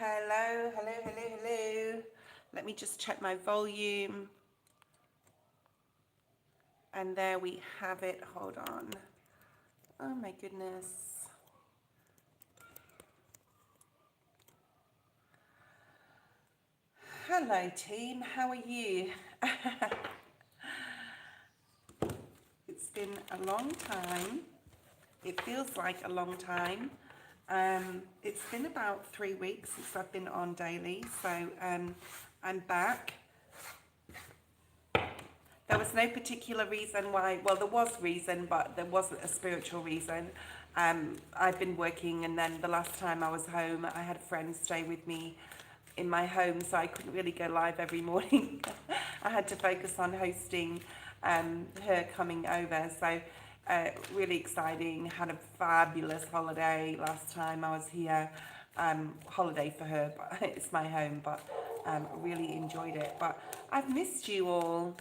Hello, hello, hello, hello. Let me just check my volume. And there we have it. Hold on. Oh my goodness. Hello team, how are you? It's been a long time. It feels like a long time. It's been about 3 weeks since I've been on daily, so I'm back. There was no particular reason why, well, there was reason, but there wasn't a spiritual reason. I've been working, and then the last time I was home, I had a friend stay with me in my home, so I couldn't really go live every morning. I had to focus on hosting her coming over, so really exciting. Had a fabulous holiday last time I was here. Holiday for her, but it's my home, but really enjoyed it. But I've missed you all.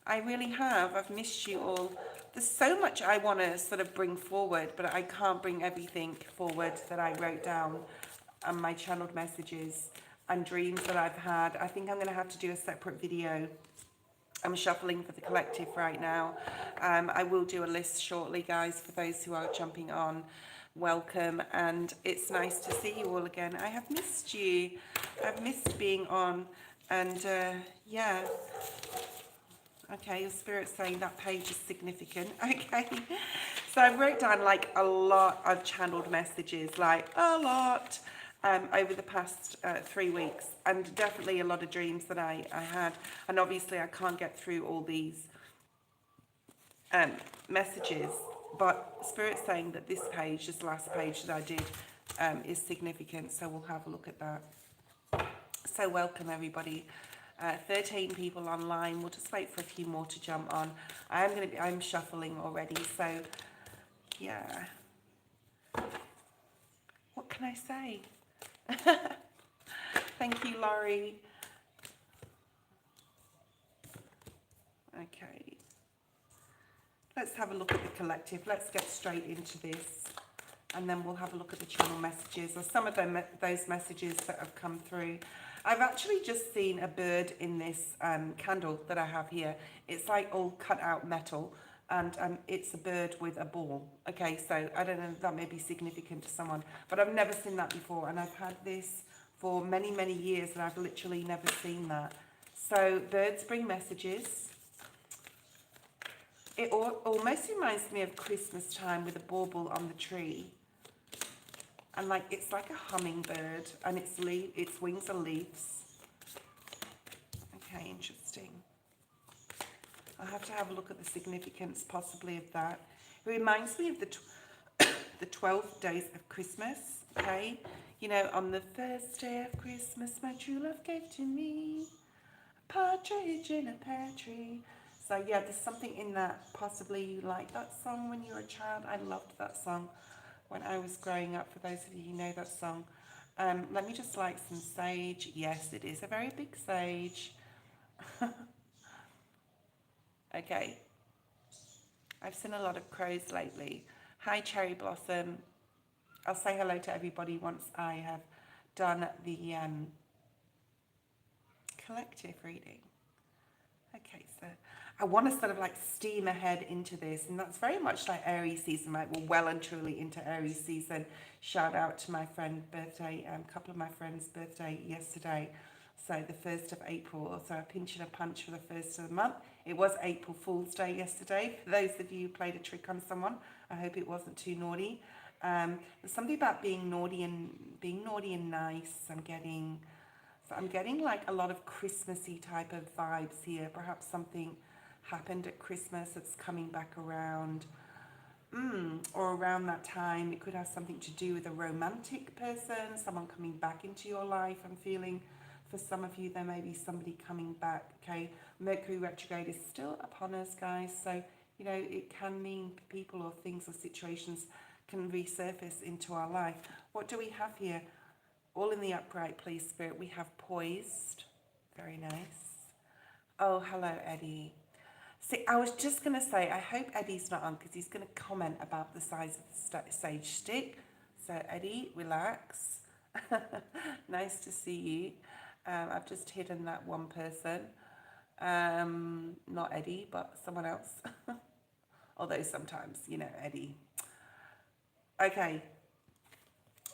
I really have. I've missed you all. There's so much I want to sort of bring forward, but I can't bring everything forward that I wrote down on my channeled messages and dreams that I've had. I think I'm going to have to do a separate video. I'm shuffling for the collective right now. I will do a list shortly, guys, for those who are jumping on. Welcome, and it's nice to see you all again. I have missed you. I've missed being on, and yeah. Okay, your spirit's saying that page is significant. Okay, so I wrote down like a lot of channeled messages, like a lot, over the past 3 weeks, and definitely a lot of dreams that I had. And obviously I can't get through all these messages, but spirit's saying that this page, this last page that I did, is significant, so we'll have a look at that. So welcome everybody. 13 people online. We'll just wait for a few more to jump on. I'm shuffling already, so yeah. What can I say? Thank you, Laurie. Okay. Let's have a look at the collective. Let's get straight into this, and then we'll have a look at the channel messages, or some of them, those messages that have come through. I've actually just seen a bird in this candle that I have here. It's like all cut out metal, and it's a bird with a ball. Okay, so I don't know if that may be significant to someone, but I've never seen that before, and I've had this for many, many years, and I've literally never seen that. So birds bring messages. It almost reminds me of Christmas time with a bauble on the tree. And like it's like a hummingbird, and its wings are leaves. Okay, interesting. I'll have to have a look at the significance possibly of that. It reminds me of the 12 days of Christmas. Okay, you know, on the first day of Christmas, my true love gave to me a partridge in a pear tree. So yeah, there's something in that. Possibly you liked that song when you were a child. I loved that song when I was growing up, for those of you who know that song. Let me just light some sage. Yes, it is a very big sage. Okay. I've seen a lot of crows lately. Hi, Cherry Blossom. I'll say hello to everybody once I have done the collective reading. Okay, so I want to sort of like steam ahead into this, and that's very much like Aries season, right? We're well and truly into Aries season. Shout out to my friend's birthday, a couple of my friends' birthday yesterday. So the 1st of April, so a pinch and a punch for the 1st of the month. It was April Fool's Day yesterday. For those of you who played a trick on someone, I hope it wasn't too naughty. There's something about being naughty and nice. I'm getting like a lot of Christmassy type of vibes here. Perhaps something happened at Christmas that's coming back around, or around that time. It could have something to do with a romantic person, someone coming back into your life. I'm feeling for some of you there may be somebody coming back. Okay, Mercury retrograde is still upon us, guys, so you know it can mean people or things or situations can resurface into our life. What do we have here? All in the upright, please, Spirit. We have poised. Very nice. Oh, hello, Eddie. See, I was just going to say, I hope Eddie's not on because he's going to comment about the size of the sage stick. So, Eddie, relax. Nice to see you. I've just hidden that one person. Not Eddie, but someone else. Although sometimes, you know, Eddie. Okay,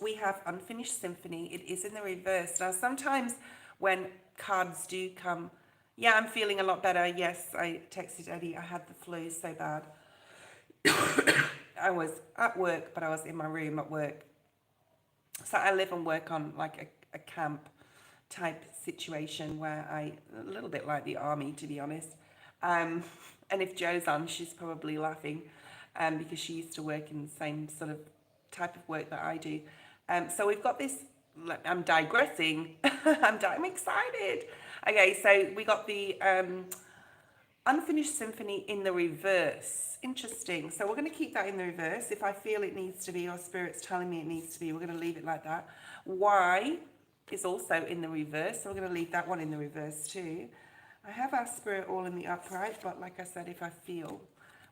we have Unfinished Symphony. It is in the reverse. Now, sometimes when cards do come, yeah, I'm feeling a lot better. Yes, I texted Eddie. I had the flu so bad. I was at work, but I was in my room at work. So I live and work on like a camp type situation where a little bit like the army, to be honest. Um, and if Jo's on, she's probably laughing because she used to work in the same sort of type of work that I do. So we've got this, I'm digressing, I'm excited. Okay, so we got the Unfinished Symphony in the reverse. Interesting. So we're going to keep that in the reverse. If I feel it needs to be, or Spirit's telling me it needs to be, we're going to leave it like that. Y is also in the reverse, so we're going to leave that one in the reverse too. I have our Spirit all in the upright, but like I said, if I feel.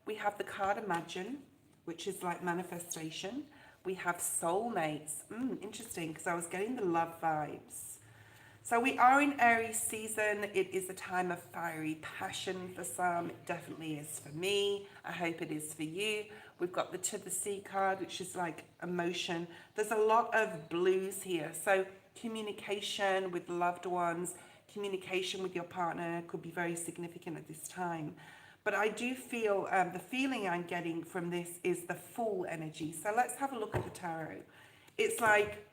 We have the card Imagine, which is like manifestation. We have Soulmates. Interesting, because I was getting the love vibes. So we are in Aries season. It is a time of fiery passion for some. It definitely is for me. I hope it is for you. We've got the To the Sea card, which is like emotion. There's a lot of blues here. So communication with loved ones, communication with your partner could be very significant at this time. But I do feel, the feeling I'm getting from this is the Fool energy. So let's have a look at the tarot. It's like,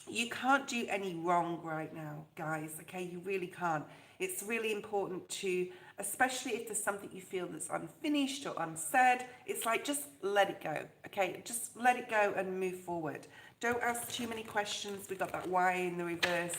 you can't do any wrong right now, guys, okay? You really can't. It's really important to, especially if there's something you feel that's unfinished or unsaid, it's like just let it go, okay? Just let it go and move forward. Don't ask too many questions. We got that why in the reverse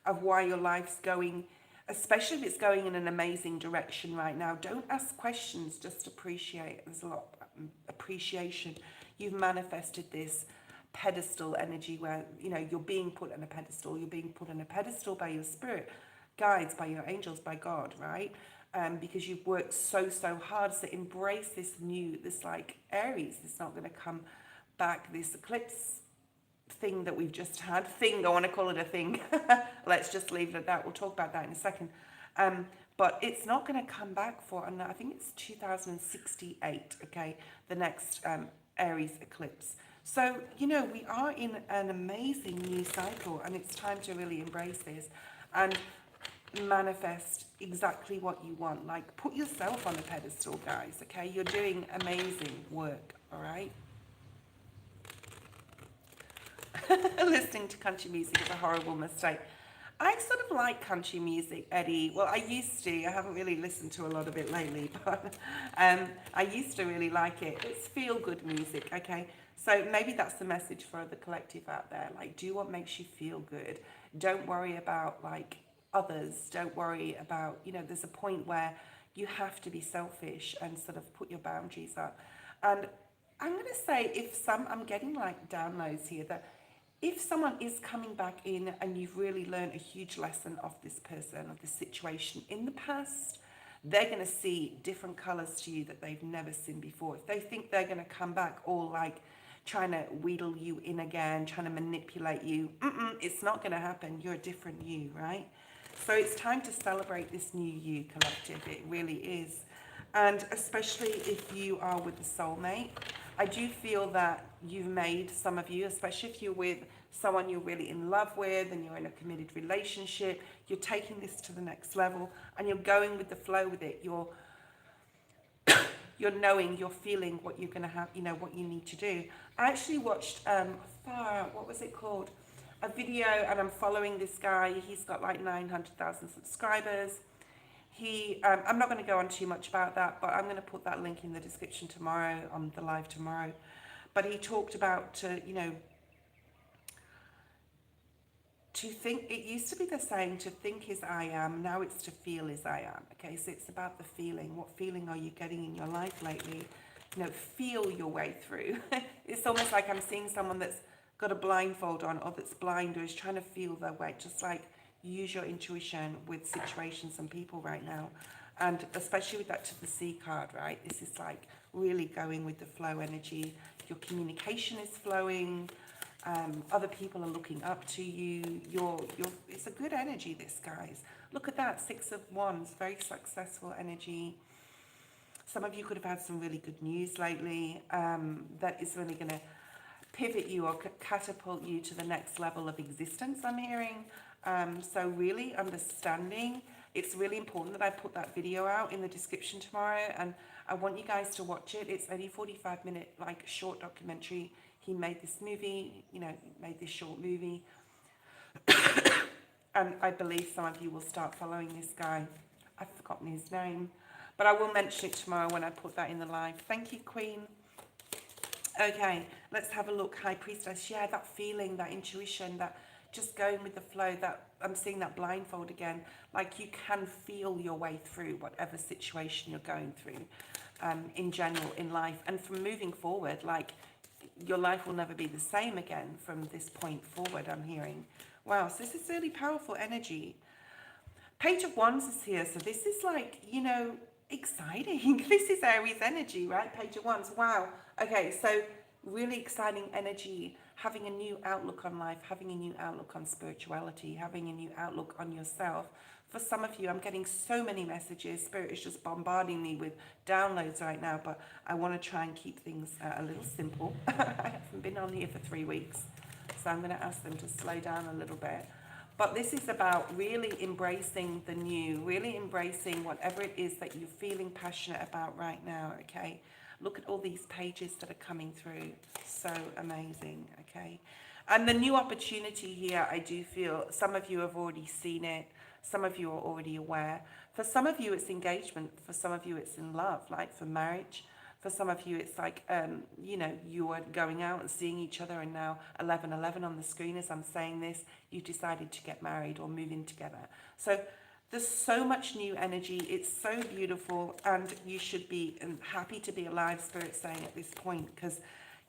of why your life's going, especially if it's going in an amazing direction right now. Don't ask questions, just appreciate. There's a lot of appreciation. You've manifested this pedestal energy where, you know, you're being put on a pedestal. You're being put on a pedestal by your spirit guides, by your angels, by God, right? Because you've worked so hard. So embrace this new, this like Aries. It's not going to come back. This eclipse thing that we've just had, I want to call it a thing. Let's just leave it at that. We'll talk about that in a second. But it's not going to come back for, and I think it's 2068, okay, the next Aries eclipse. So, you know, we are in an amazing new cycle, and it's time to really embrace this and manifest exactly what you want. Like, put yourself on a pedestal, guys, okay? You're doing amazing work, all right? Listening to country music is a horrible mistake. I sort of like country music, Eddie. Well, I used to. I haven't really listened to a lot of it lately, but I used to really like it. It's feel-good music, okay? So maybe that's the message for the collective out there. Like, do what makes you feel good. Don't worry about, like, others. Don't worry about, you know, there's a point where you have to be selfish and sort of put your boundaries up. And I'm going to say I'm getting, like, downloads here that if someone is coming back in and you've really learned a huge lesson of this person, of this situation in the past, they're going to see different colors to you that they've never seen before. If they think they're going to come back all like trying to wheedle you in again, trying to manipulate you, it's not going to happen. You're a different you, right? So it's time to celebrate this new you, collective. It really is. And especially if you are with a soulmate, I do feel that you've made, some of you, especially if you're with someone you're really in love with and you're in a committed relationship, you're taking this to the next level and you're going with the flow with it. You're knowing, you're feeling what you're going to have, you know, what you need to do. I actually watched, what was it called? A video, and I'm following this guy. He's got like 900,000 subscribers. I'm not going to go on too much about that, but I'm going to put that link in the description tomorrow, on the live tomorrow. But he talked about, you know, to think, it used to be the saying, to think is I am, now it's to feel is I am. Okay, so it's about the feeling. What feeling are you getting in your life lately? You know, feel your way through. It's almost like I'm seeing someone that's got a blindfold on or that's blind or is trying to feel their way, just like use your intuition with situations and people right now. And especially with that To the Sea card, right? This is like really going with the flow energy. Your communication is flowing. Other people are looking up to you. It's a good energy, this, guys. Look at that, Six of Wands, very successful energy. Some of you could have had some really good news lately that is really going to pivot you or catapult you to the next level of existence, I'm hearing. So really understanding. It's really important that I put that video out in the description tomorrow, and I want you guys to watch it. It's only 45-minute, like, short documentary. He made this movie, you know, made this short movie. And I believe some of you will start following this guy. I've forgotten his name, but I will mention it tomorrow when I put that in the live. Thank you, Queen. Okay, let's have a look. High Priestess. Yeah, that feeling, that intuition, that just going with the flow, that I'm seeing that blindfold again. Like, you can feel your way through whatever situation you're going through in general in life. And from moving forward, like, your life will never be the same again from this point forward, I'm hearing. Wow, so this is really powerful energy. Page of Wands is here, so this is like, you know, exciting. This is Aries energy, right? Page of Wands. Wow. Okay, so really exciting energy, having a new outlook on life, having a new outlook on spirituality, having a new outlook on yourself. For some of you, I'm getting so many messages. Spirit is just bombarding me with downloads right now, but I want to try and keep things a little simple. I haven't been on here for 3 weeks, so I'm going to ask them to slow down a little bit. But this is about really embracing the new, really embracing whatever it is that you're feeling passionate about right now, okay? Look at all these pages that are coming through. So amazing, okay? And the new opportunity here, I do feel some of you have already seen it. Some of you are already aware. For some of you, it's engagement. For some of you, it's in love, like for marriage. For some of you, it's like, you know, you are going out and seeing each other, and now 11:11 on the screen as I'm saying this, you decided to get married or move in together. So there's so much new energy. It's so beautiful, and you should be happy to be alive, Spirit saying at this point, because,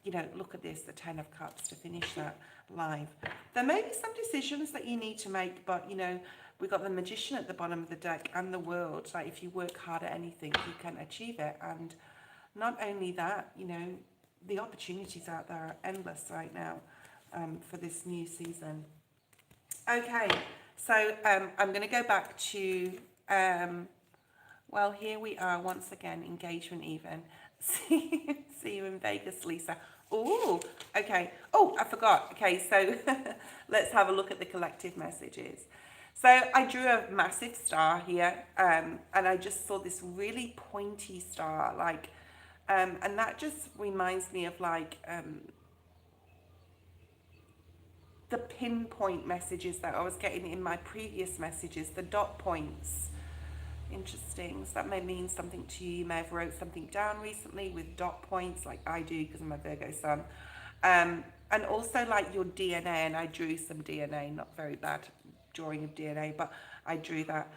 you know, look at this, the 10 of Cups to finish that live. There may be some decisions that you need to make, but, you know, we've got the Magician at the bottom of the deck and the World. Like, if you work hard at anything, you can achieve it. And not only that, you know, the opportunities out there are endless right now for this new season. Okay, so I'm going to go back to, well, here we are once again, engagement even. See you in Vegas, Lisa. Oh, okay. Oh, I forgot. Okay, so let's have a look at the collective messages. So I drew a massive star here, and I just saw this really pointy star, like, and that just reminds me of like the pinpoint messages that I was getting in my previous messages, the dot points. Interesting. So that may mean something to you. You may have wrote something down recently with dot points, like I do because I'm a Virgo sun. And also like your DNA, and I drew some DNA, not very bad drawing of DNA, but I drew that.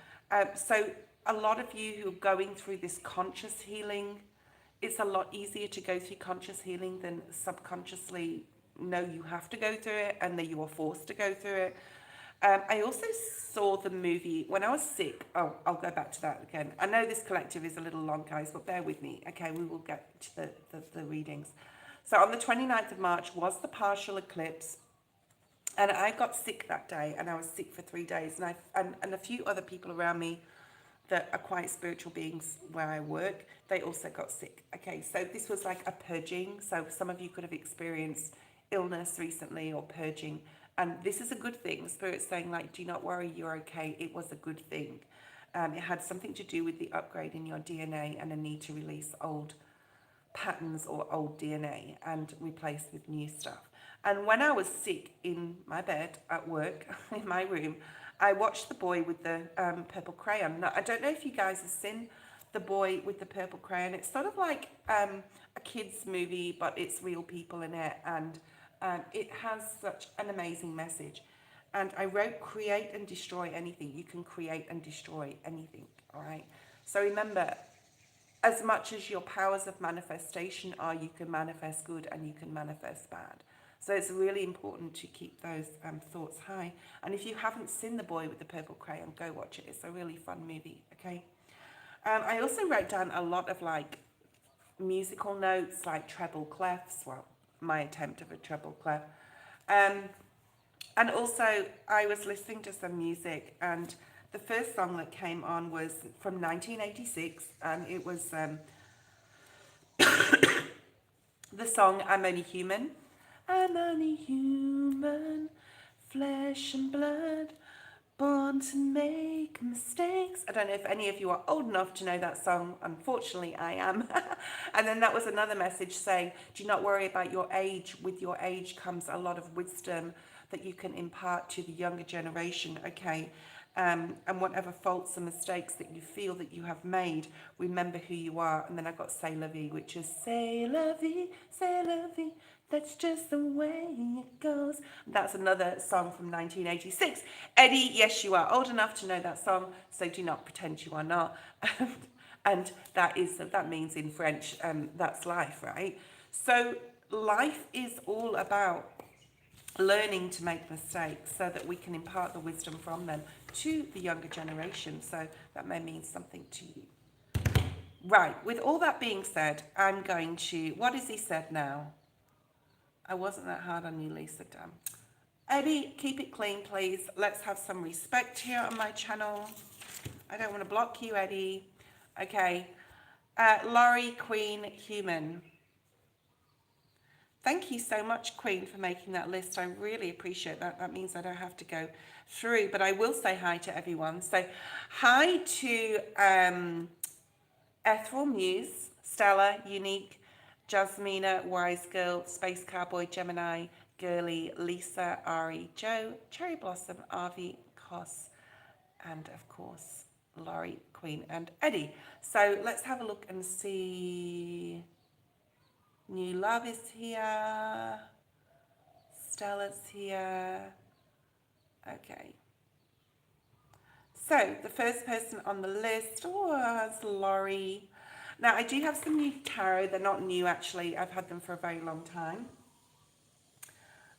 So a lot of you who are going through this conscious healing, it's a lot easier to go through conscious healing than subconsciously know you have to go through it and that you are forced to go through it. I also saw the movie when I was sick. Oh, I'll go back to that again. I know this collective is a little long, guys, but bear with me. Okay, we will get to the readings. So on the 29th of March was the partial eclipse. And I got sick that day, and I was sick for 3 days. And a few other people around me that are quite spiritual beings where I work, they also got sick. Okay, so this was like a purging. So some of you could have experienced illness recently or purging. And this is a good thing. Spirit's saying, like, do not worry, you're okay. It was a good thing. It had something to do with the upgrade in your DNA and a need to release old patterns or old DNA and replace with new stuff. And when I was sick in my bed at work, in my room, I watched The Boy with the Purple Crayon. Now, I don't know if you guys have seen The Boy with the Purple Crayon. It's sort of like a kid's movie, but it's real people in it. And it has such an amazing message. And I wrote, create and destroy anything. You can create and destroy anything, all right? So remember, as much as your powers of manifestation are, you can manifest good and you can manifest bad. So it's really important to keep those thoughts high. And if you haven't seen The Boy with the Purple Crayon, go watch it. It's a really fun movie, okay? I also wrote down a lot of like musical notes, like treble clefs. Well, my attempt of a treble clef. Um, and also, I was listening to some music, and the first song that came on was from 1986, and it was the song I'm Only Human. I'm only human, flesh and blood, born to make mistakes. I don't know if any of you are old enough to know that song. Unfortunately, I am. And then that was another message saying, do not worry about your age. With your age comes a lot of wisdom that you can impart to the younger generation, okay? And whatever faults and mistakes that you feel that you have made, remember who you are. And then I got C'est la vie, which is c'est la vie, that's just the way it goes. That's another song from 1986. Eddie, yes, you are old enough to know that song, so do not pretend you are not. And that means in French, that's life, right? So life is all about learning to make mistakes so that we can impart the wisdom from them to the younger generation. So that may mean something to you. Right, with all that being said, I'm going to, what has he said now? I wasn't that hard on you, Lisa, damn. Eddie, keep it clean, please. Let's have some respect here on my channel. I don't want to block you, Eddie. Okay. Laurie, Queen, Human. Thank you so much, Queen, for making that list. I really appreciate that. That means I don't have to go through, but I will say hi to everyone. So hi to Ethereal Muse, Stella, Unique, Jasmina, Wise Girl, Space Cowboy, Gemini, Girly, Lisa, Ari, Joe, Cherry Blossom, Avi, Cos, and of course, Laurie, Queen, and Eddie. So let's have a look and see. New Love is here. Stella's here. Okay. So the first person on the list was Laurie. Now I do have some new tarot. They're not new actually. I've had them for a very long time.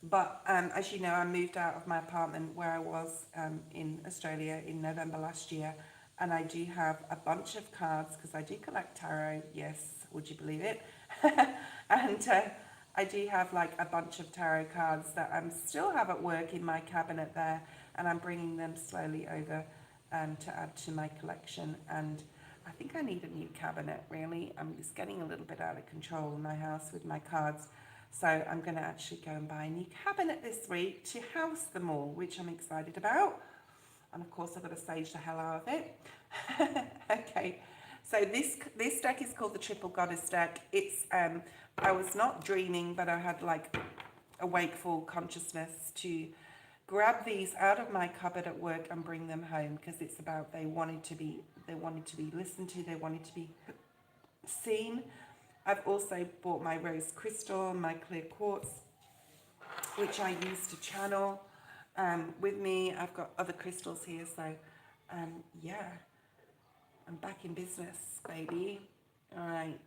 But as you know, I moved out of my apartment where I was in Australia in November last year. And I do have a bunch of cards because I do collect tarot. Yes, would you believe it? And I do have like a bunch of tarot cards that I still have at work in my cabinet there. And I'm bringing them slowly over to add to my collection. And I think I need a new cabinet, really. I'm just getting a little bit out of control in my house with my cards. So I'm going to actually go and buy a new cabinet this week to house them all, which I'm excited about. And of course I've got to sage the hell out of it. Okay, so this deck is called the Triple Goddess deck. It's I was not dreaming, but I had like a wakeful consciousness to grab these out of my cupboard at work and bring them home, because it's about they wanted to be listened to, they wanted to be seen. I've also bought my rose crystal, my clear quartz, which I use to channel with me. I've got other crystals here, so yeah, I'm back in business, baby. All right.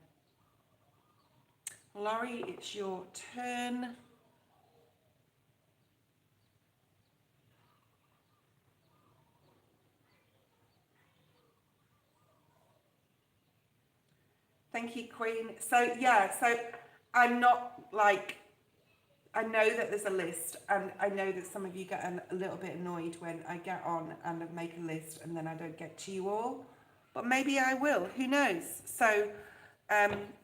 Laurie, it's your turn. Thank you, Queen. So yeah, so I'm not like, I know that there's a list, and I know that some of you get a little bit annoyed when I get on and I make a list and then I don't get to you all, but maybe I will, who knows? So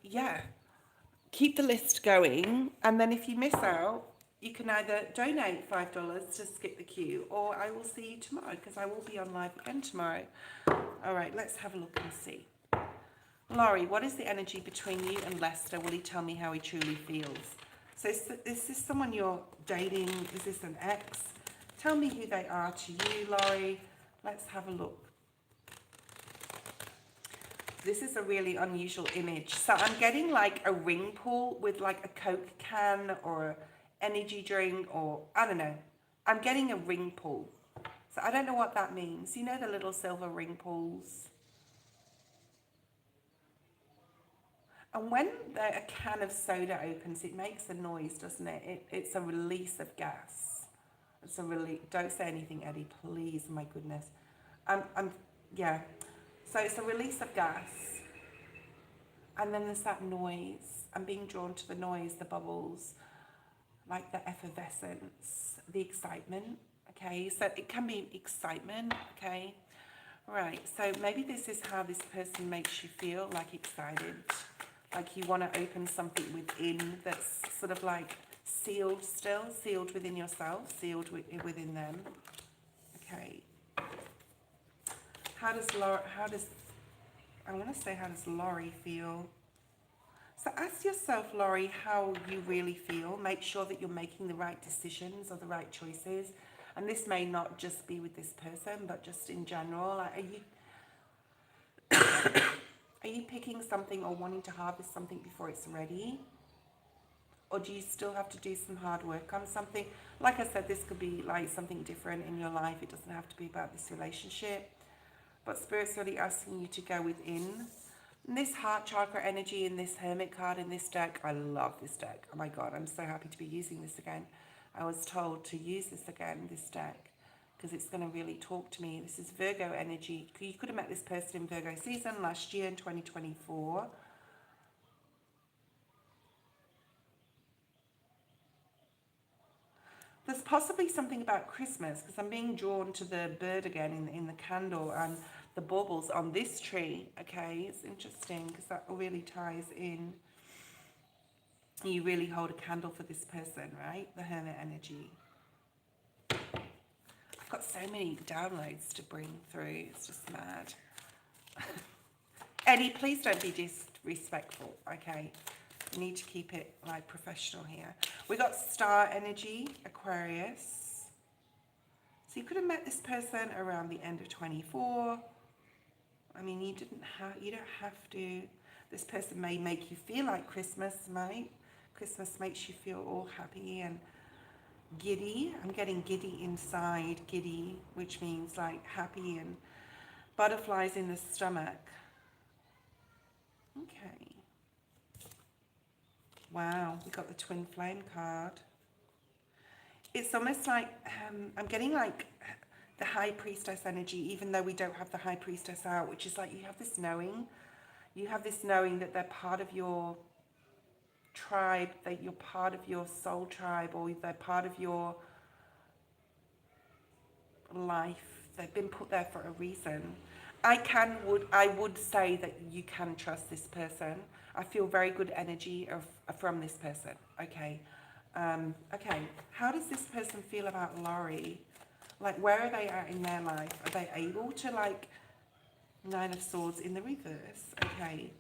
yeah, keep the list going, and then if you miss out, you can either donate $5 to skip the queue, or I will see you tomorrow, because I will be on live again tomorrow. All right, let's have a look and see. Laurie, what is the energy between you and Lester? Will he tell me how he truly feels? So is this someone you're dating? Is this an ex? Tell me who they are to you, Laurie. Let's have a look. This is a really unusual image. So I'm getting like a ring pull with like a Coke can or an energy drink, or I don't know. I'm getting a ring pull. So I don't know what that means. You know the little silver ring pulls? And when a can of soda opens, it makes a noise, doesn't it? It's a release of gas. It's a release. Don't say anything, Eddie, please. My goodness. Yeah. So it's a release of gas. And then there's that noise. I'm being drawn to the noise, the bubbles. like the effervescence, the excitement, okay? So it can be excitement, okay? Right, so maybe this is how this person makes you feel, like excited, like you want to open something within that's sort of like sealed still, sealed within yourself, sealed within them, okay? How does Laurie feel? So ask yourself, Laurie, how you really feel. Make sure that you're making the right decisions or the right choices. And this may not just be with this person, but just in general. Like, are you picking something or wanting to harvest something before it's ready? Or do you still have to do some hard work on something? Like I said, this could be like something different in your life. It doesn't have to be about this relationship. But Spirit's really asking you to go within. And this heart chakra energy in this Hermit card in this deck, I love this deck. Oh my God, I'm so happy to be using this again. I was told to use this again, this deck, because it's going to really talk to me. This is Virgo energy. You could have met this person in Virgo season last year in 2024. There's possibly something about Christmas, because I'm being drawn to the bird again in the candle and the baubles on this tree. Okay, it's interesting because that really ties in. You really hold a candle for this person, right? The Hermit energy. I've got so many downloads to bring through. It's just mad. Eddie, please don't be disrespectful, okay? You need to keep it like professional here. We got star energy, Aquarius. So you could have met this person around the end of 24. I mean, you don't have to. This person may make you feel like Christmas, mate. Christmas makes you feel all happy and giddy. I'm getting giddy inside, giddy, which means like happy and butterflies in the stomach. Okay. Wow, we got the twin flame card. It's almost like, I'm getting like the high priestess energy, even though we don't have the high priestess out, which is like you have this knowing. You have this knowing that they're part of your tribe, that you're part of your soul tribe, or they're part of your life. They've been put there for a reason. I would say that you can trust this person. I feel very good energy from this person. Okay. Okay. How does this person feel about Laurie? Like, where are they at in their life? Are they able to, like, Nine of Swords in the reverse? Okay.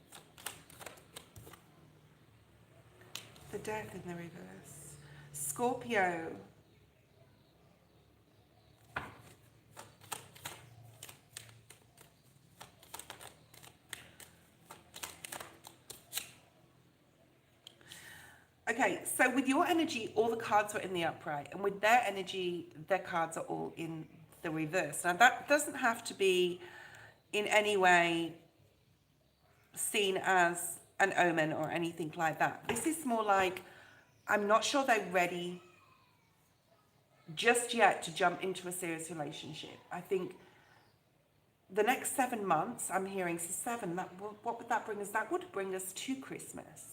The Death in the reverse. Scorpio. Okay, so with your energy, all the cards are in the upright, and with their energy, their cards are all in the reverse. Now, that doesn't have to be in any way seen as an omen or anything like that. This is more like, I'm not sure they're ready just yet to jump into a serious relationship. I think the next 7 months, I'm hearing, so 7, what would that bring us? That would bring us to Christmas.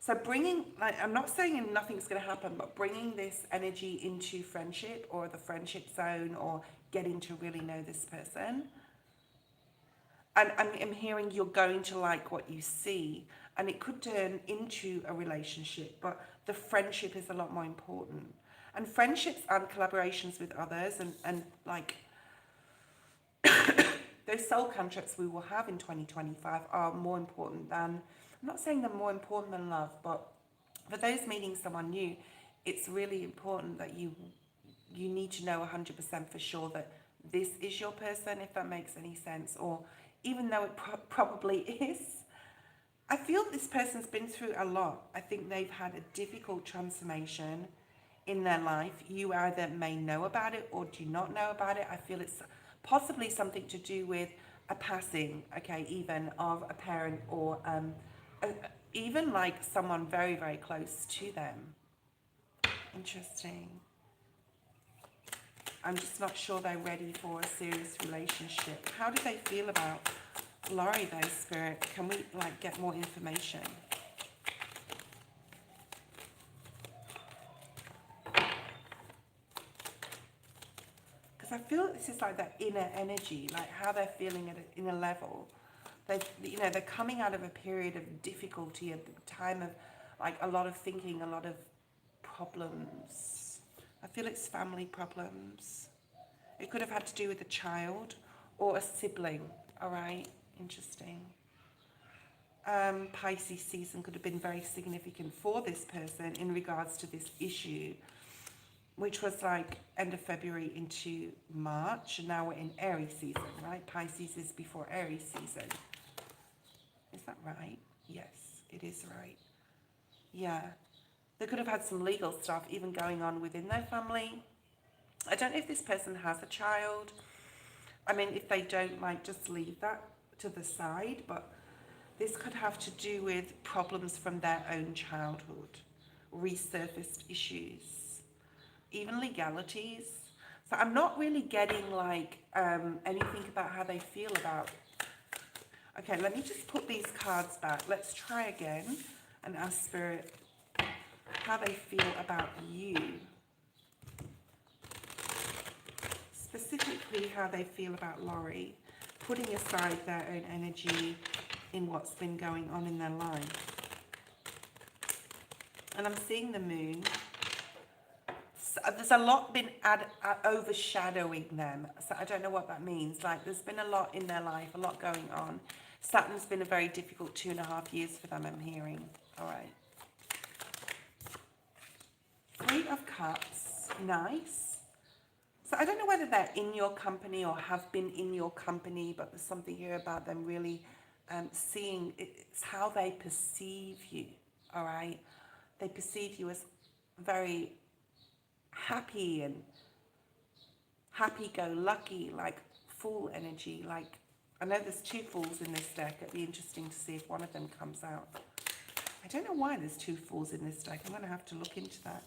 So bringing, like, I'm not saying nothing's going to happen, but bringing this energy into friendship or the friendship zone or getting to really know this person. And I'm hearing you're going to like what you see, and it could turn into a relationship, but the friendship is a lot more important. And friendships and collaborations with others and like those soul contracts we will have in 2025 are more important than, I'm not saying they're more important than love, but for those meeting someone new, it's really important that you need to know 100% for sure that this is your person, if that makes any sense. Or even though it probably is, I feel this person's been through a lot. I think they've had a difficult transformation in their life. You either may know about it or do not know about it. I feel it's possibly something to do with a passing, okay, even of a parent or even like someone very, very close to them. Interesting. I'm just not sure they're ready for a serious relationship. How do they feel about Laurie though, Spirit? Can we like get more information? because I feel this is like that inner energy, like how they're feeling at an inner level. They're coming out of a period of difficulty, a time of like a lot of thinking, a lot of problems. I feel it's family problems. It could have had to do with a child or a sibling. All right, interesting. Pisces season could have been very significant for this person in regards to this issue, which was like end of February into March, and now we're in Aries season, right? Pisces is before Aries season. Is that right? Yes, it is right. Yeah. They could have had some legal stuff even going on within their family. I don't know if this person has a child. I mean, if they don't, like, just leave that to the side, but this could have to do with problems from their own childhood, resurfaced issues, even legalities. So I'm not really getting, like, anything about how they feel about... Okay, let me just put these cards back. Let's try again and ask Spirit how they feel about you. Specifically how they feel about Laurie, putting aside their own energy in what's been going on in their life. And I'm seeing the moon. So there's a lot been overshadowing them. So I don't know what that means. Like, there's been a lot in their life, a lot going on. Saturn's been a very difficult 2.5 years for them, I'm hearing. All right. Three of Cups. Nice. So I don't know whether they're in your company or have been in your company, but there's something here about them really seeing it's how they perceive you. All right. They perceive you as very happy and happy-go-lucky, like fool energy. Like, I know there's 2 fools in this deck. It'd be interesting to see if one of them comes out. I don't know why there's 2 fools in this deck. I'm going to have to look into that.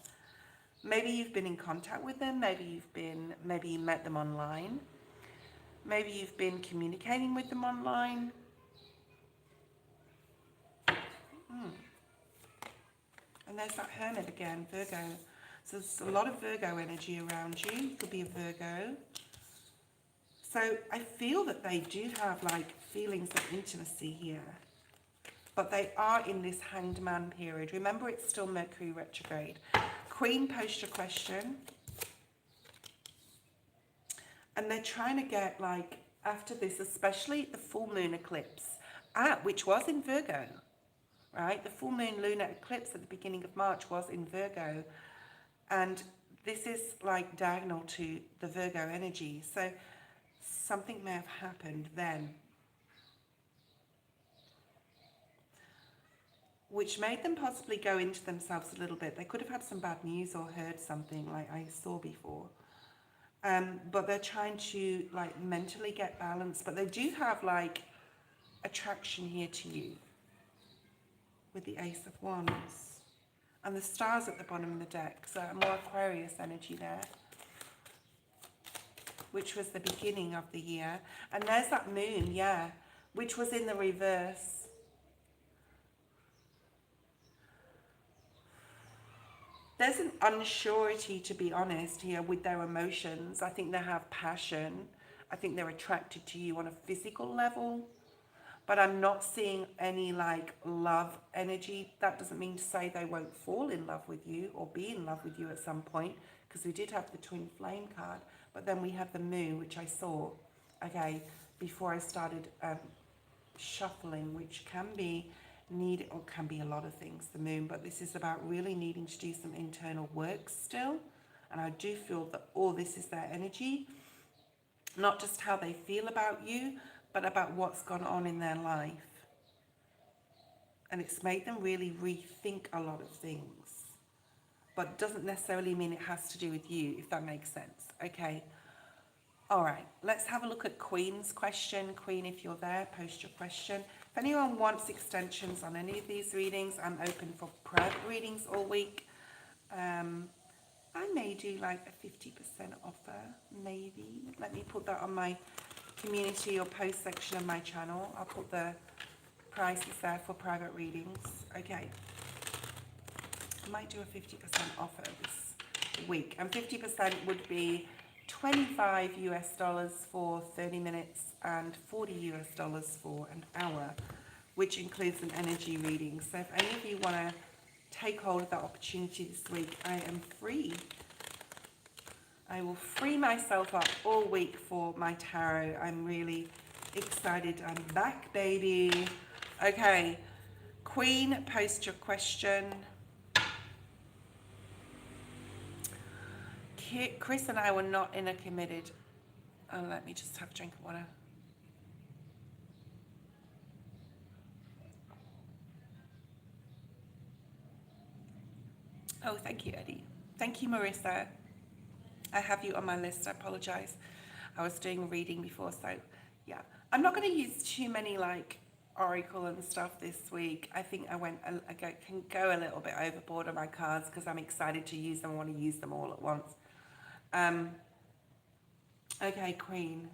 Maybe you've been in contact with them. Maybe you met them online. Maybe you've been communicating with them online. And there's that Hermit again, Virgo. So there's a lot of Virgo energy around you. You could be a Virgo. So I feel that they do have like feelings of intimacy here. But they are in this Hanged Man period. Remember, it's still Mercury retrograde. Queen, post your question. And they're trying to get, like, after this, especially the full moon eclipse, which was in Virgo, right? The full moon lunar eclipse at the beginning of March was in Virgo. And this is, like, diagonal to the Virgo energy. So something may have happened then, which made them possibly go into themselves a little bit. They could have had some bad news or heard something like I saw before. But they're trying to, like, mentally get balance. But they do have, like, attraction here to you with the Ace of Wands. And the stars at the bottom of the deck. So more Aquarius energy there, which was the beginning of the year. And there's that moon, yeah, which was in the reverse. There's an unsurety, to be honest, here with their emotions. I think they have passion. I think they're attracted to you on a physical level. But I'm not seeing any, like, love energy. That doesn't mean to say they won't fall in love with you or be in love with you at some point, because we did have the Twin Flame card. But then we have the moon, which I saw, okay, before I started shuffling, which can be or can be a lot of things, the moon, but this is about really needing to do some internal work still. And I do feel that all this is their energy, not just how they feel about you, but about what's gone on in their life. And it's made them really rethink a lot of things, but it doesn't necessarily mean it has to do with you, if that makes sense. Okay. All right, let's have a look at Queen's question. Queen, if you're there, post your question. If anyone wants extensions on any of these readings, I'm open for private readings all week. I may do like a 50% offer, maybe. Let me put that on my community or post section of my channel. I'll put the prices there for private readings. Okay. I might do a 50% offer this week. And 50% would be 25 US dollars for 30 minutes and 40 US dollars for an hour, which includes an energy reading. So if any of you want to take hold of that opportunity this week, I am free. I will free myself up all week for my tarot. I'm really excited. I'm back, baby. Okay, Queen, post your question. Chris and I were not in a committed... Oh, let me just have a drink of water. Oh, thank you, Eddie. Thank you, Marissa. I have you on my list. I apologize. I was doing a reading before, so yeah. I'm not going to use too many like oracle and stuff this week. I think I can go a little bit overboard on my cards because I'm excited to use them. I want to use them all at once. Okay, Queen.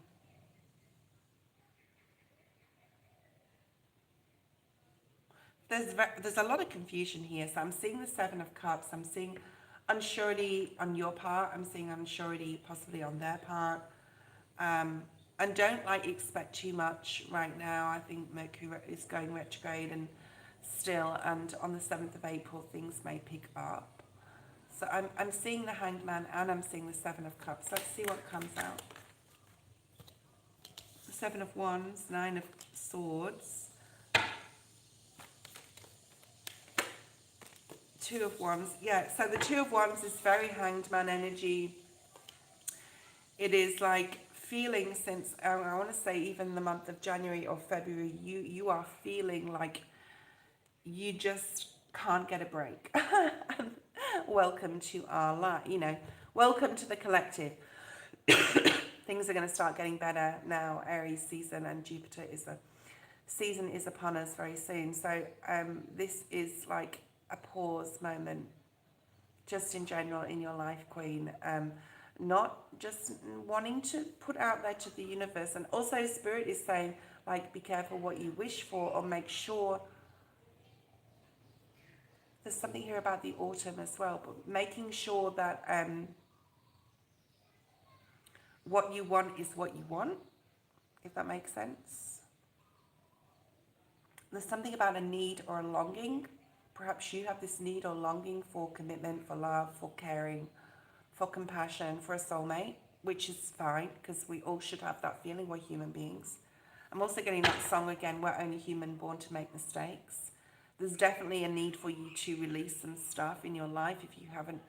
There's a lot of confusion here. So I'm seeing the Seven of Cups. I'm seeing unsurety on your part. I'm seeing unsurety possibly on their part. And don't like expect too much right now. I think Mercury is going retrograde and on the 7th of April things may pick up. So I'm seeing the Hanged Man and I'm seeing the Seven of Cups. Let's see what comes out. The Seven of Wands, Nine of Swords, Two of Wands. Yeah, so the Two of Wands is very Hanged Man energy. It is like feeling since, I want to say even the month of January or February, you are feeling like you just can't get a break. Welcome to our life, welcome to the collective. Things are going to start getting better now. Aries season and Jupiter season is upon us very soon. So this is like a pause moment just in general in your life, Queen. Not just wanting to put out there to the universe. And also Spirit is saying, like, be careful what you wish for, or make sure. There's something here about the autumn as well, but making sure that what you want is what you want, if that makes sense. There's something about a need or a longing. Perhaps you have this need or longing for commitment, for love, for caring, for compassion, for a soulmate, which is fine because we all should have that feeling. We're human beings. I'm also getting that song again, we're only human, born to make mistakes. There's definitely a need for you to release some stuff in your life if you haven't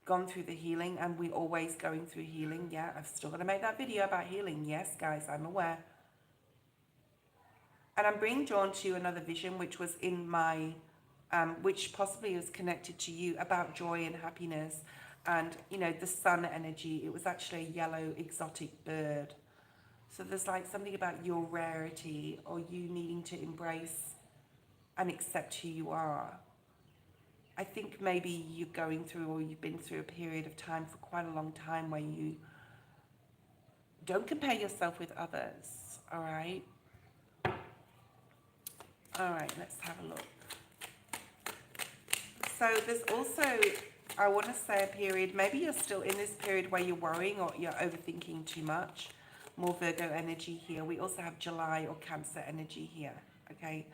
gone through the healing, and we're always going through healing. Yeah, I've still got to make that video about healing. Yes, guys, I'm aware. And I'm being drawn to another vision, which was in my, which possibly was connected to you, about joy and happiness. And, the sun energy, it was actually a yellow exotic bird. So there's like something about your rarity, or you needing to embrace and accept who you are. I think maybe you're going through, or you've been through a period of time for quite a long time where you don't compare yourself with others, all right? All right, let's have a look. So there's also, I want to say, a period, maybe you're still in this period where you're worrying or you're overthinking too much. More Virgo energy here. We also have July or Cancer energy here, okay?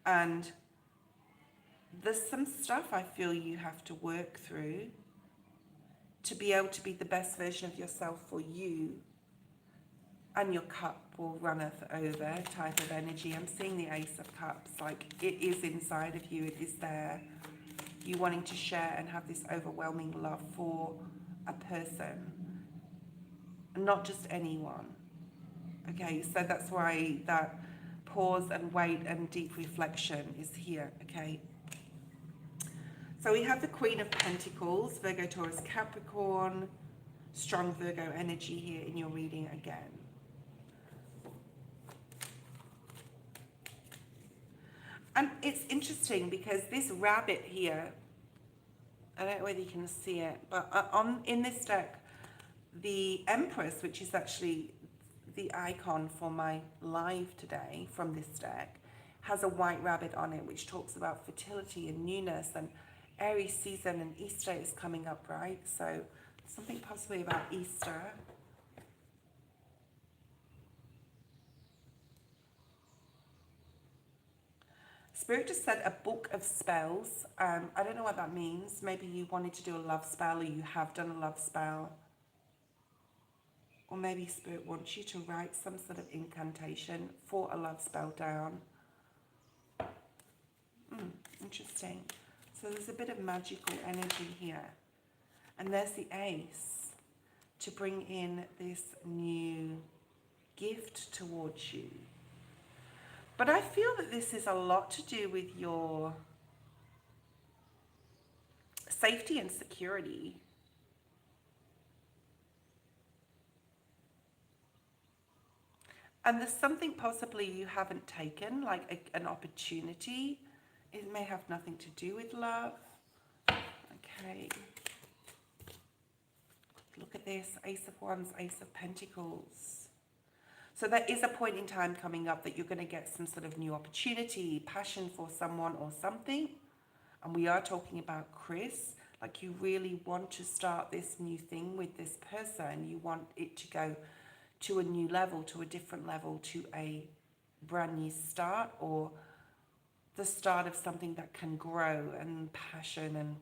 And there's some stuff I feel you have to work through to be able to be the best version of yourself for you, and your cup will runneth over type of energy. I'm seeing the Ace of Cups, like it is inside of you, it is there. You wanting to share and have this overwhelming love for a person, not just anyone. Okay, so that's why that pause and wait and deep reflection is here, okay? So we have the Queen of Pentacles, Virgo, Taurus, Capricorn, strong Virgo energy here in your reading again. And it's interesting because this rabbit here, I don't know whether you can see it, but in this deck, the Empress, which is actually the icon for my live today from this deck, has a white rabbit on it, which talks about fertility and newness, and Aries season and Easter is coming up, right? So something possibly about Easter. Spirit just said a book of spells. I don't know what that means. Maybe you wanted to do a love spell, or you have done a love spell. Or maybe Spirit wants you to write some sort of incantation for a love spell down. Interesting. So there's a bit of magical energy here. And there's the Ace to bring in this new gift towards you. But I feel that this is a lot to do with your safety and security. And there's something possibly you haven't taken, like an opportunity. It may have nothing to do with love. Okay. Look at this, Ace of Wands, Ace of Pentacles. So there is a point in time coming up that you're going to get some sort of new opportunity, passion for someone or something. And we are talking about Chris. Like, you really want to start this new thing with this person. You want it to go to a new level, to a different level, to a brand new start, or the start of something that can grow, and passion and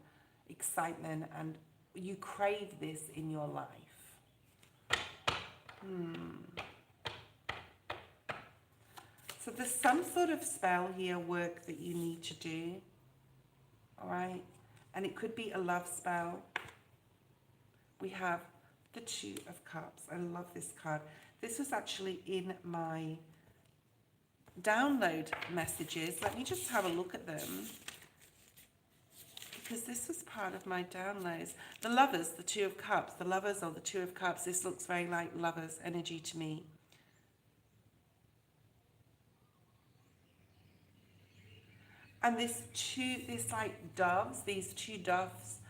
excitement, and you crave this in your life. So there's some sort of spell here, work that you need to do, all right? And it could be a love spell. We have the Two of Cups. I love this card. This was actually in my download messages. Let me just have a look at them, because this was part of my downloads. The Lovers, the Two of Cups, the Lovers or the Two of Cups. This looks very like Lovers energy to me. And this like doves, these two doves,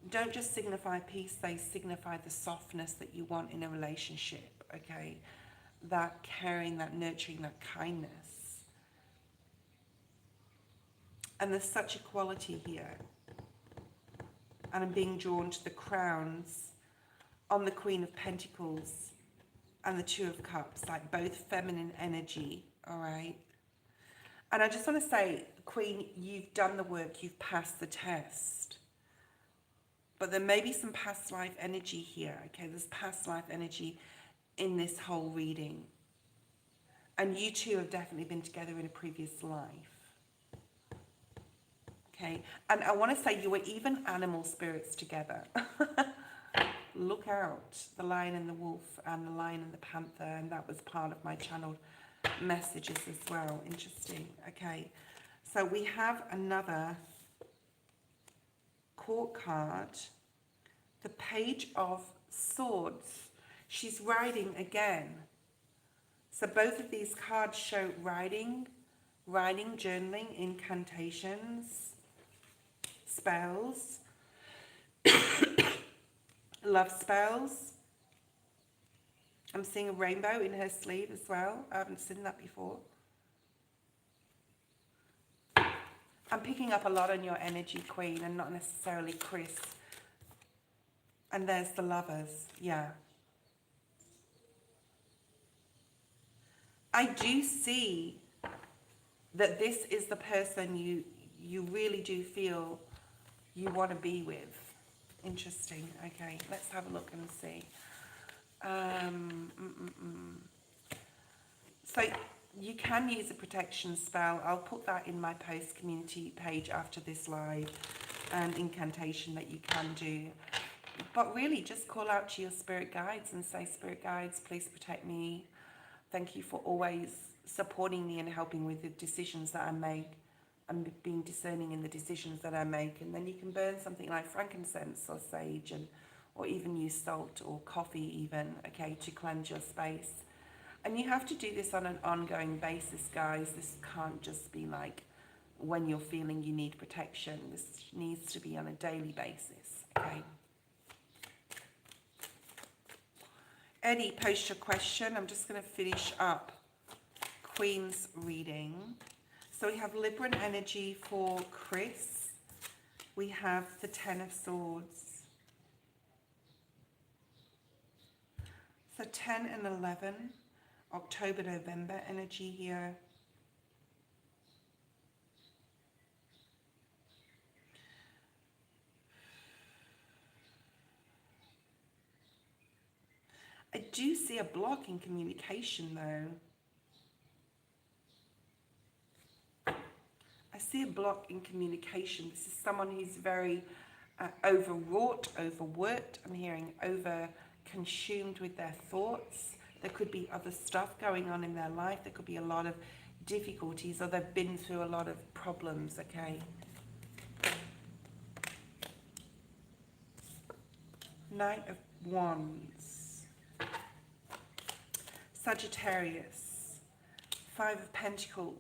don't just signify peace, they signify the softness that you want in a relationship, okay? That caring, that nurturing, that kindness. And there's such equality here. And I'm being drawn to the crowns on the Queen of Pentacles and the Two of Cups, like both feminine energy, all right? And I just want to say, Queen, you've done the work, you've passed the test. But there may be some past life energy here, okay? There's past life energy in this whole reading. And you two have definitely been together in a previous life. Okay? And I want to say you were even animal spirits together. Look out. The lion and the wolf, and the lion and the panther, and that was part of my channeled messages as well. Interesting. Okay. So we have another court card. The Page of Swords. She's riding again. So both of these cards show riding, journaling, incantations, spells, love spells. I'm seeing a rainbow in her sleeve as well. I haven't seen that before. I'm picking up a lot on your energy, Queen, and not necessarily Chris. And there's the Lovers, yeah. I do see that this is the person you really do feel you want to be with. Interesting. Okay, let's have a look and see. So you can use a protection spell. I'll put that in my post community page after this live, an incantation that you can do. But really, just call out to your spirit guides and say, Spirit guides, please protect me. Thank you for always supporting me and helping with the decisions that I make, and being discerning in the decisions that I make. And then you can burn something like frankincense or sage, or even use salt or coffee even, okay, to cleanse your space. And you have to do this on an ongoing basis, guys. This can't just be like when you're feeling you need protection. This needs to be on a daily basis, okay? Eddie, post your question. I'm just going to finish up Queen's reading. So we have Libran energy for Chris. We have the Ten of Swords. So 10 and 11, October, November energy here. I do see a block in communication though. I see a block in communication. This is someone who's very overwrought, overworked. I'm hearing over consumed with their thoughts. There could be other stuff going on in their life. There could be a lot of difficulties, or they've been through a lot of problems, okay? Knight of Wands. Sagittarius. Five of Pentacles.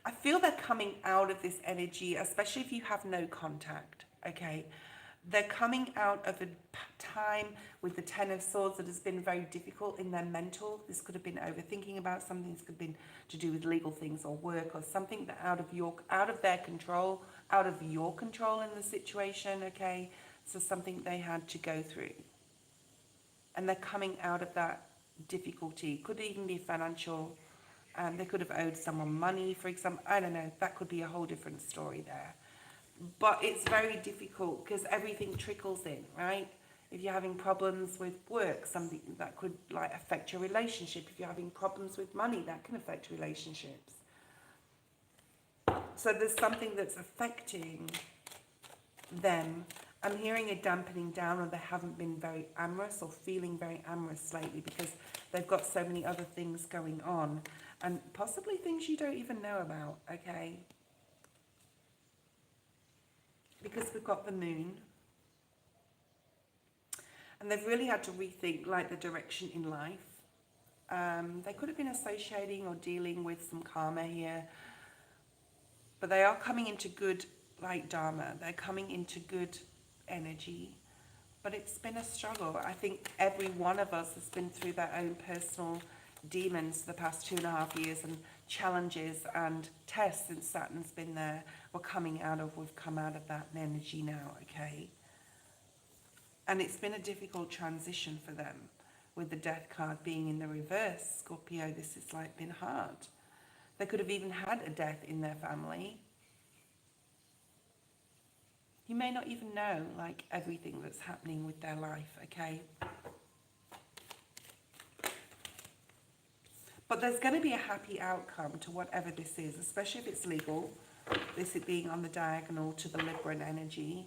I feel they're coming out of this energy, especially if you have no contact, okay? They're coming out of a time with the Ten of Swords that has been very difficult in their mental. This could have been overthinking about something. This could have been to do with legal things or work or something that out of their control, out of your control in the situation, okay? So something they had to go through. And they're coming out of that difficulty. Could even be financial. They could have owed someone money, for example. I don't know. That could be a whole different story there. But it's very difficult because everything trickles in, right? If you're having problems with work, something that could like affect your relationship. If you're having problems with money, that can affect relationships. So there's something that's affecting them. I'm hearing a dampening down, or they haven't been very amorous or feeling very amorous lately because they've got so many other things going on. And possibly things you don't even know about, okay? Because we've got the moon. And they've really had to rethink, like, the direction in life. They could have been associating or dealing with some karma here. But they are coming into good, like, dharma. They're coming into good energy. But it's been a struggle. I think every one of us has been through their own personal demons the past 2.5 years, and challenges and tests since Saturn's been there. We've come out of that energy now, okay? And it's been a difficult transition for them, with the Death card being in the reverse. Scorpio, this has like been hard. They could have even had a death in their family. You may not even know like everything that's happening with their life, okay? But there's going to be a happy outcome to whatever this is, especially if it's legal. This it being on the diagonal to the Libran energy.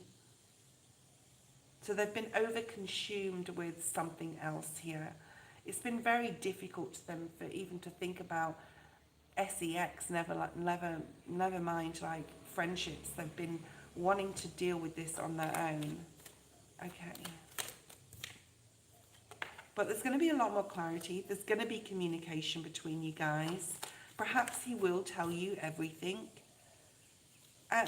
So they've been over-consumed with something else here. It's been very difficult to them for even to think about sex, never mind like friendships. They've been wanting to deal with this on their own. Okay. But there's going to be a lot more clarity. There's going to be communication between you guys. Perhaps he will tell you everything.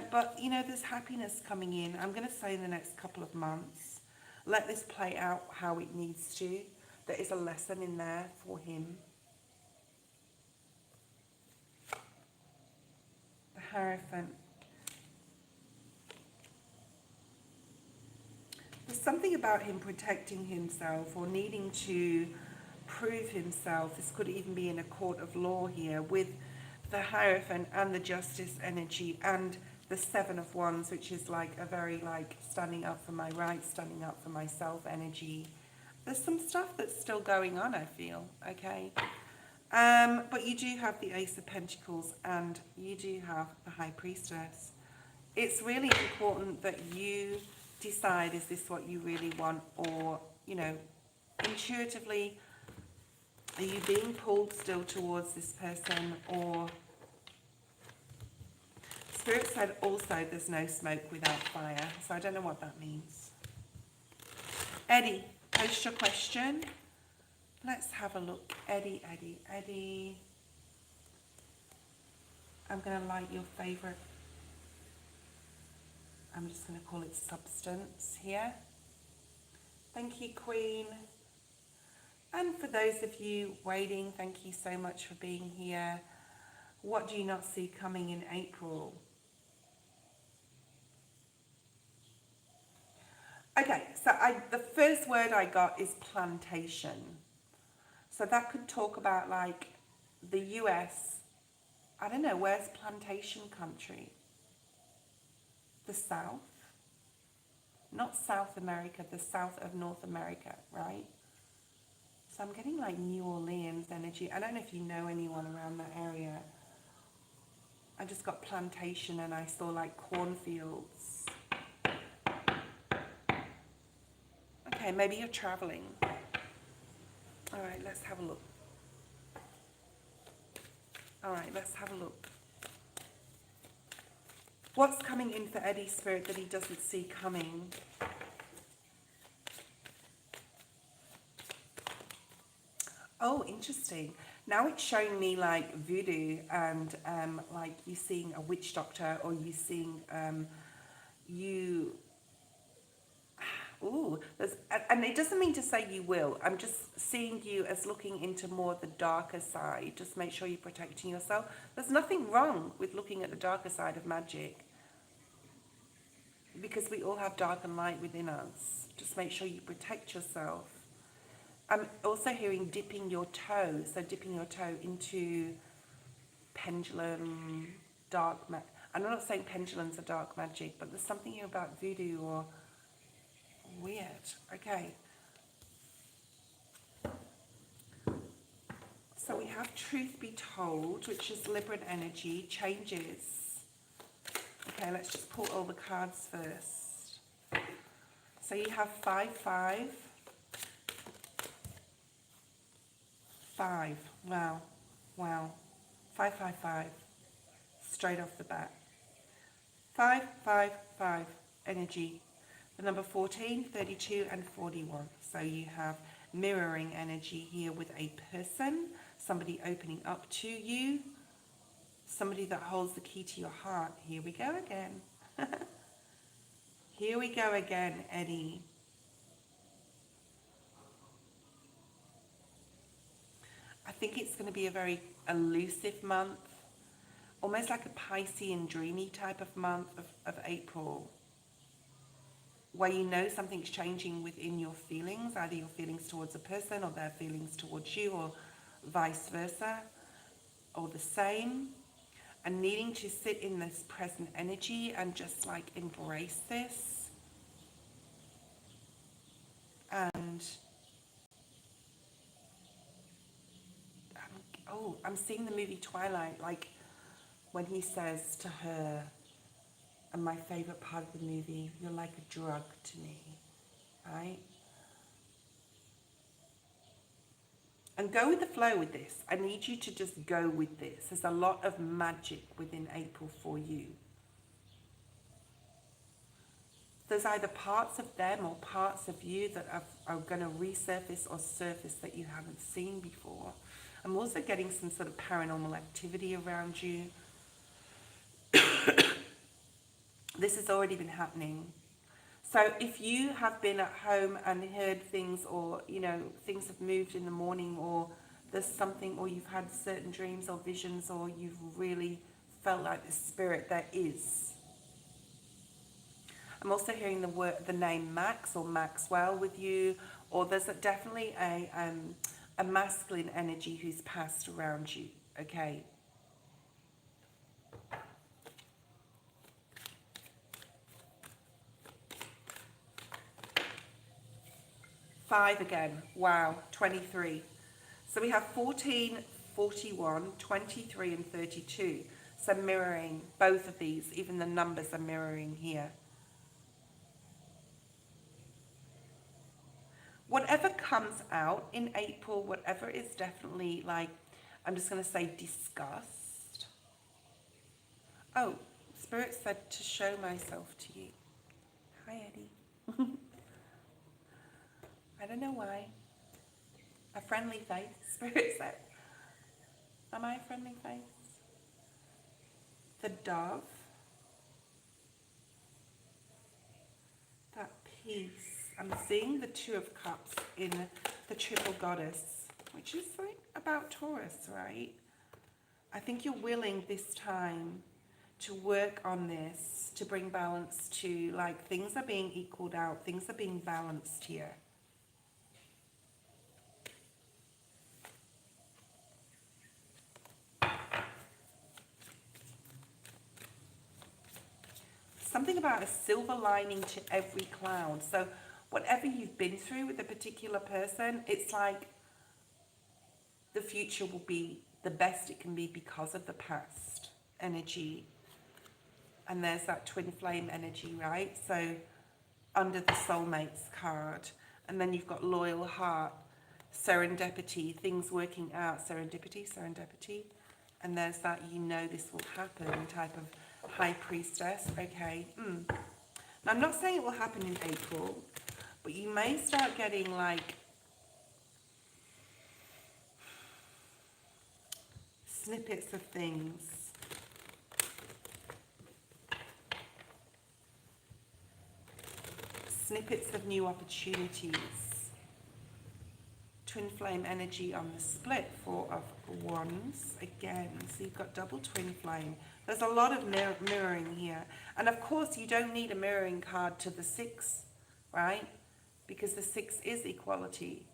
But, you know, there's happiness coming in. I'm going to say in the next couple of months. Let this play out how it needs to. There is a lesson in there for him. The Hierophant. There's something about him protecting himself or needing to prove himself. This could even be in a court of law here with the Hierophant and the Justice energy and the Seven of Wands, which is like a very like standing up for my rights, standing up for myself energy. There's some stuff that's still going on, I feel, okay? But you do have the Ace of Pentacles and you do have the High Priestess. It's really important that you decide, is this what you really want, or, you know, intuitively, are you being pulled still towards this person? Or Spirit said also there's no smoke without fire, so I don't know what that means. Eddie, post your question. Let's have a look. Eddie. I'm going to light your favourite. I'm just going to call it substance here. Thank you, Queen. And for those of you waiting, thank you so much for being here. What do you not see coming in April? Okay, so the first word I got is plantation. So that could talk about like the US. I don't know, where's plantation country? The South? Not South America, the south of North America, right? So I'm getting like New Orleans energy. I don't know if you know anyone around that area. I just got plantation and I saw like cornfields. Okay, maybe you're traveling. All right, let's have a look. All right, let's have a look. What's coming in for Eddie's spirit that he doesn't see coming? Oh, interesting. Now it's showing me like voodoo and like you seeing a witch doctor or you seeing you. Ooh, and it doesn't mean to say you will. I'm just seeing you as looking into more the darker side. Just make sure you're protecting yourself. There's nothing wrong with looking at the darker side of magic because we all have dark and light within us. Just make sure you protect yourself. I'm also hearing dipping your toe. So dipping your toe into pendulum, dark magic. I'm not saying pendulums are dark magic, but there's something here about voodoo or weird. Okay. So we have truth be told, which is Libran energy, changes. Okay, let's just pull all the cards first. So you have 5, 5. 5. Wow. Wow. 5, 5, 5. Straight off the bat. 5, 5, 5. Energy. The number 14, 32, and 41. So you have mirroring energy here with a person, somebody opening up to you, somebody that holds the key to your heart. Here we go again. Here we go again, Eddie. I think it's going to be a very elusive month, almost like a Piscean dreamy type of month of April, where you know something's changing within your feelings, either your feelings towards a person or their feelings towards you, or vice versa, or the same, and needing to sit in this present energy and just like embrace this. And I'm seeing the movie Twilight, like when he says to her, and my favorite part of the movie, you're like a drug to me, right? And go with the flow with this. I need you to just go with this. There's a lot of magic within April for you. There's either parts of them or parts of you that are going to resurface or surface that you haven't seen before. I'm also getting some sort of paranormal activity around you. This has already been happening. So if you have been at home and heard things, or, you know, things have moved in the morning, or there's something, or you've had certain dreams or visions, or you've really felt like the spirit, there is. I'm also hearing the name Max or Maxwell with you, or there's definitely a masculine energy who's passed around you, okay? Five again. Wow. 23. So we have 14, 41, 23, and 32. So mirroring both of these, even the numbers are mirroring here. Whatever comes out in April, whatever is definitely like, I'm just going to say discussed. Oh, Spirit said to show myself to you. Hi, Eddie. I don't know why. A friendly face, Spirit said. Am I a friendly face? The dove. That peace. I'm seeing the Two of Cups in the Triple Goddess, which is like about Taurus, right? I think you're willing this time to work on this, to bring balance to, like, things are being equaled out, things are being balanced here. Something about a silver lining to every cloud. So whatever you've been through with a particular person, it's like the future will be the best it can be because of the past energy. And there's that twin flame energy, right? So under the soulmates card. And then you've got loyal heart, serendipity, things working out, serendipity. And there's that, you know this will happen, type of high priestess. Okay. Now, I'm not saying it will happen in April, but you may start getting like snippets of things. Snippets of new opportunities. Twin flame energy on the split, 4 of Wands again. So you've got double twin flame. There's a lot of mirroring here. And of course, you don't need a mirroring card to the 6, right? Because the 6 is equality.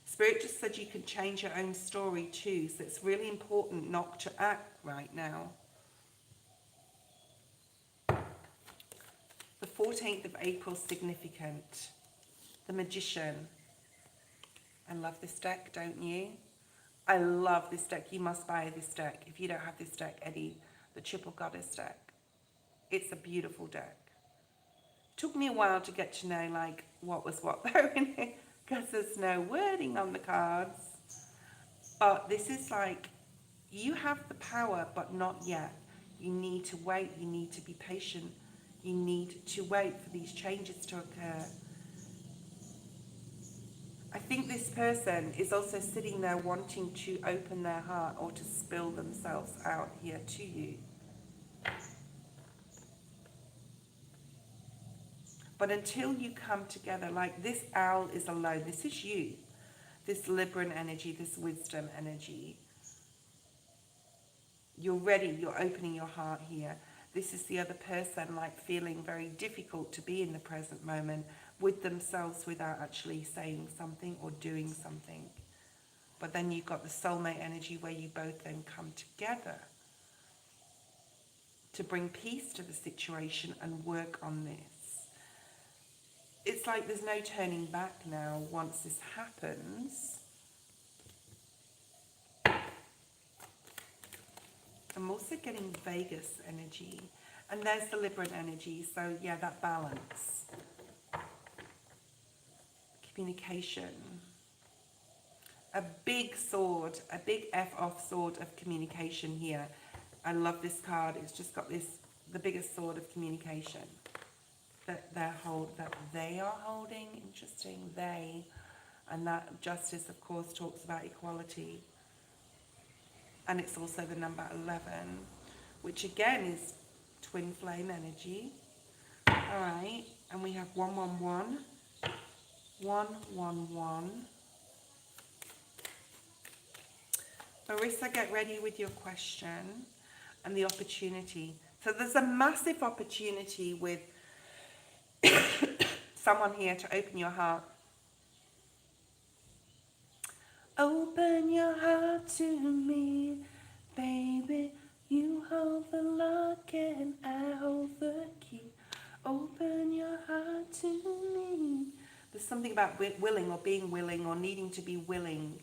Spirit just said you can change your own story too. So it's really important not to act right now. The 14th of April is significant. The Magician. I love this deck, don't you? I love this deck. You must buy this deck. If you don't have this deck, Eddie, the Triple Goddess deck. It's a beautiful deck. Took me a while to get to know like what was what though in it, because there's no wording on the cards. But this is like, you have the power, but not yet. You need to wait. You need to be patient. You need to wait for these changes to occur. I think this person is also sitting there wanting to open their heart or to spill themselves out here to you. But until you come together, like this owl is alone, this is you. This Libran energy, this wisdom energy. You're ready, you're opening your heart here. This is the other person like feeling very difficult to be in the present moment with themselves without actually saying something or doing something. But then you've got the soulmate energy where you both then come together to bring peace to the situation and work on this. It's like there's no turning back now once this happens. I'm also getting Vegas energy. And there's the Libran energy. So yeah, that balance. Communication. A big sword, a big F-off sword of communication here. I love this card. It's just got this, the biggest sword of communication that they are holding. Interesting, they. And that justice, of course, talks about equality. And it's also the number 11, which again is twin flame energy. All right, and we have 111, 111. Marissa, get ready with your question and the opportunity. So there's a massive opportunity with someone here to open your heart. Open your heart to me, baby. You hold the lock and I hold the key. Open your heart to me. There's something about willing or being willing or needing to be willing.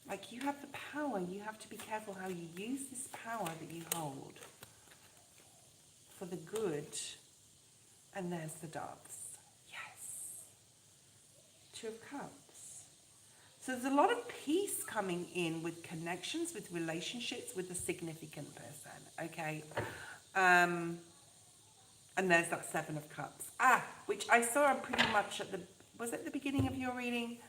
Like you have the power. You have to be careful how you use this power that you hold for the good. And there's the doves. Two of Cups. So there's a lot of peace coming in with connections, with relationships, with a significant person, okay? And there's that Seven of Cups. Which I saw pretty much at the, was it the beginning of your reading?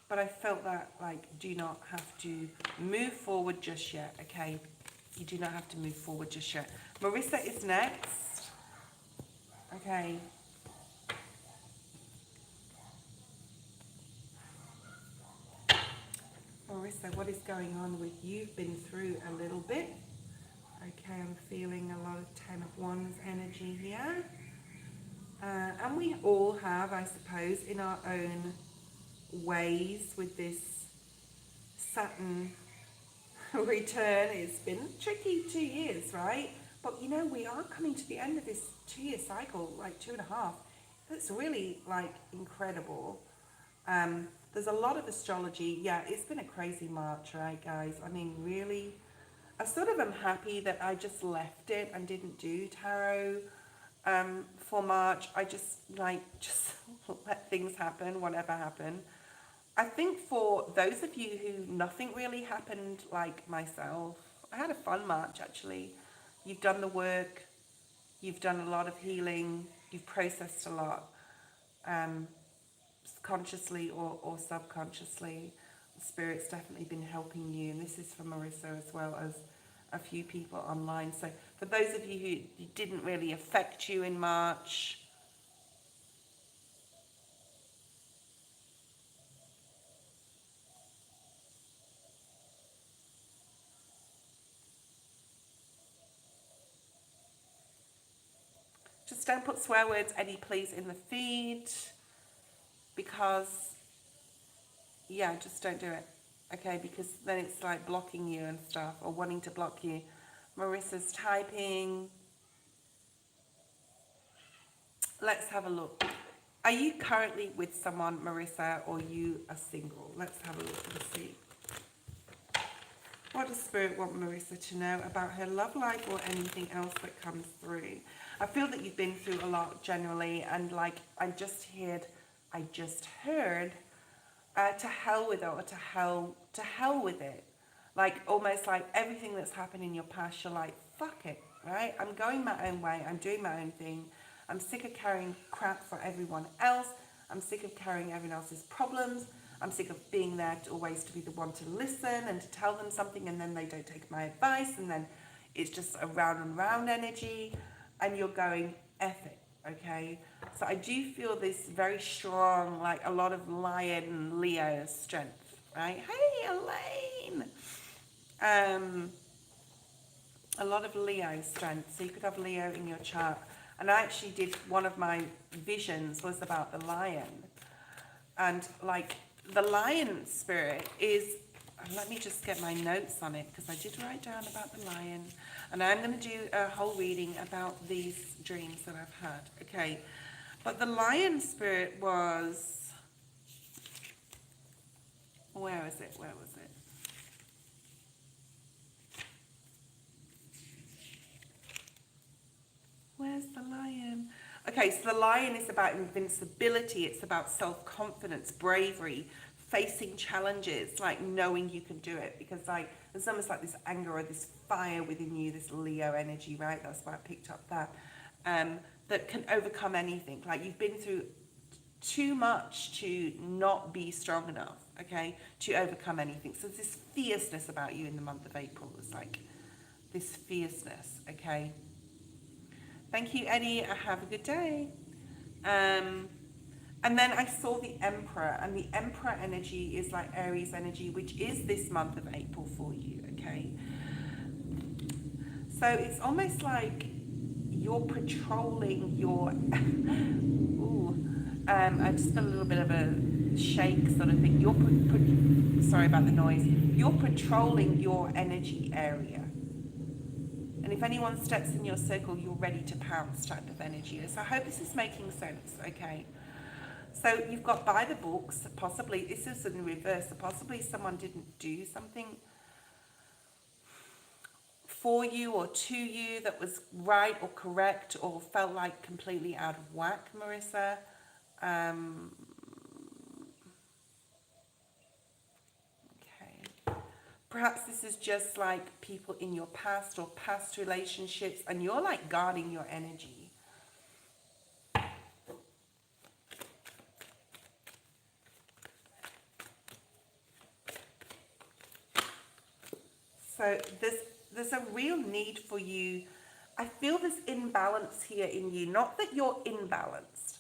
But I felt that, like, do not have to move forward just yet, okay? You do not have to move forward just yet. Marissa is next. Okay. Marissa, what is going on with you? You've been through a little bit. Okay, I'm feeling a lot of 10 of Wands energy here. And we all have, I suppose, in our own ways with this Saturn return. It's been tricky 2 years, right? But you know, we are coming to the end of this 2-year cycle, like 2.5. That's really like incredible. There's a lot of astrology. Yeah, it's been a crazy March, right, guys? I mean, really, I sort of am happy that I just left it and didn't do tarot for March. I just just let things happen, whatever happened. I think for those of you who nothing really happened, like myself, I had a fun March actually. You've done the work, you've done a lot of healing, you've processed a lot, um, consciously or subconsciously. Spirit's definitely been helping you, and this is for Marissa as well as a few people online. So for those of you who didn't really affect you in March, just don't put swear words, Eddie, please, in the feed, because, yeah, just don't do it, okay? Because then it's like blocking you and stuff, or wanting to block you. Marissa's typing. Let's have a look. Are you currently with someone, Marissa, or you are single? Let's have a look and see. What does Spirit want Marissa to know about her love life or anything else that comes through? I feel that you've been through a lot generally, and like I just heard, to hell with it, or to hell with it. Like almost like everything that's happened in your past, you're like, fuck it, right? I'm going my own way. I'm doing my own thing. I'm sick of carrying crap for everyone else. I'm sick of carrying everyone else's problems. I'm sick of being there to always to be the one to listen and to tell them something, and then they don't take my advice, and then it's just a round and round energy, and you're going, F it, okay? So I do feel this very strong, like a lot of Lion Leo strength, right? Hey, Elaine! A lot of Leo strength. So you could have Leo in your chart. And I actually did, one of my visions was about the lion. And like the lion spirit is, let me just get my notes on it, because I did write down about the lion. And I'm going to do a whole reading about these dreams that I've had. Okay. But the lion spirit was, where was it? Where's the lion? Okay, so the lion is about invincibility. It's about self-confidence, bravery, facing challenges, like knowing you can do it. Because like there's almost like this anger or this fire within you, this Leo energy, right? That's why I picked up that. That can overcome anything. Like you've been through too much to not be strong enough, okay, to overcome anything. So there's this fierceness about you in the month of April. It's like this fierceness, okay. Thank you, Eddie. Have a good day. And then I saw the Emperor, and the Emperor energy is like Aries energy, which is this month of April for you, okay? So it's almost like you're patrolling your... Ooh, I just got a little bit of a shake sort of thing. Sorry about the noise. You're patrolling your energy area. And if anyone steps in your circle, you're ready to pounce type of energy. So I hope this is making sense, okay? So you've got by the books, possibly, this is in reverse, so possibly someone didn't do something for you or to you that was right or correct or felt like completely out of whack, Marissa. Perhaps this is just like people in your past or past relationships, and you're like guarding your energy. So there's a real need for you. I feel this imbalance here in you. Not that you're imbalanced,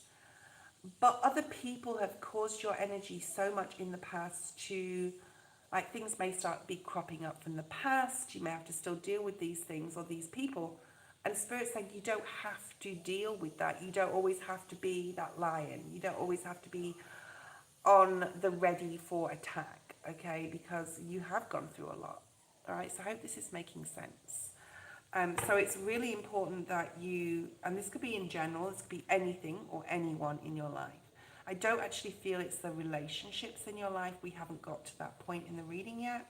but other people have caused your energy so much in the past to... Like things may start be cropping up from the past. You may have to still deal with these things or these people. And Spirit's saying you don't have to deal with that. You don't always have to be that lion. You don't always have to be on the ready for attack, okay? Because you have gone through a lot, all right? So I hope this is making sense. So it's really important that you, and this could be in general, this could be anything or anyone in your life. I don't actually feel it's the relationships in your life. We haven't got to that point in the reading yet.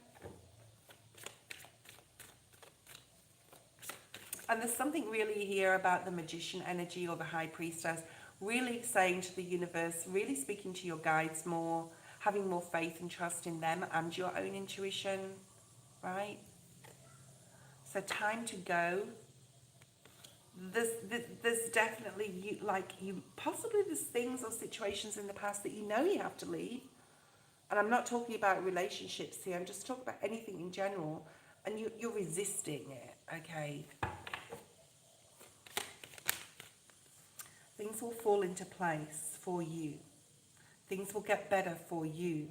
And there's something really here about the magician energy or the high priestess, really saying to the universe, really speaking to your guides more, having more faith and trust in them and your own intuition, right? So time to go. There's definitely, you possibly there's things or situations in the past that you know you have to leave. And I'm not talking about relationships here, I'm just talking about anything in general. And you're resisting it, okay? Things will fall into place for you. Things will get better for you.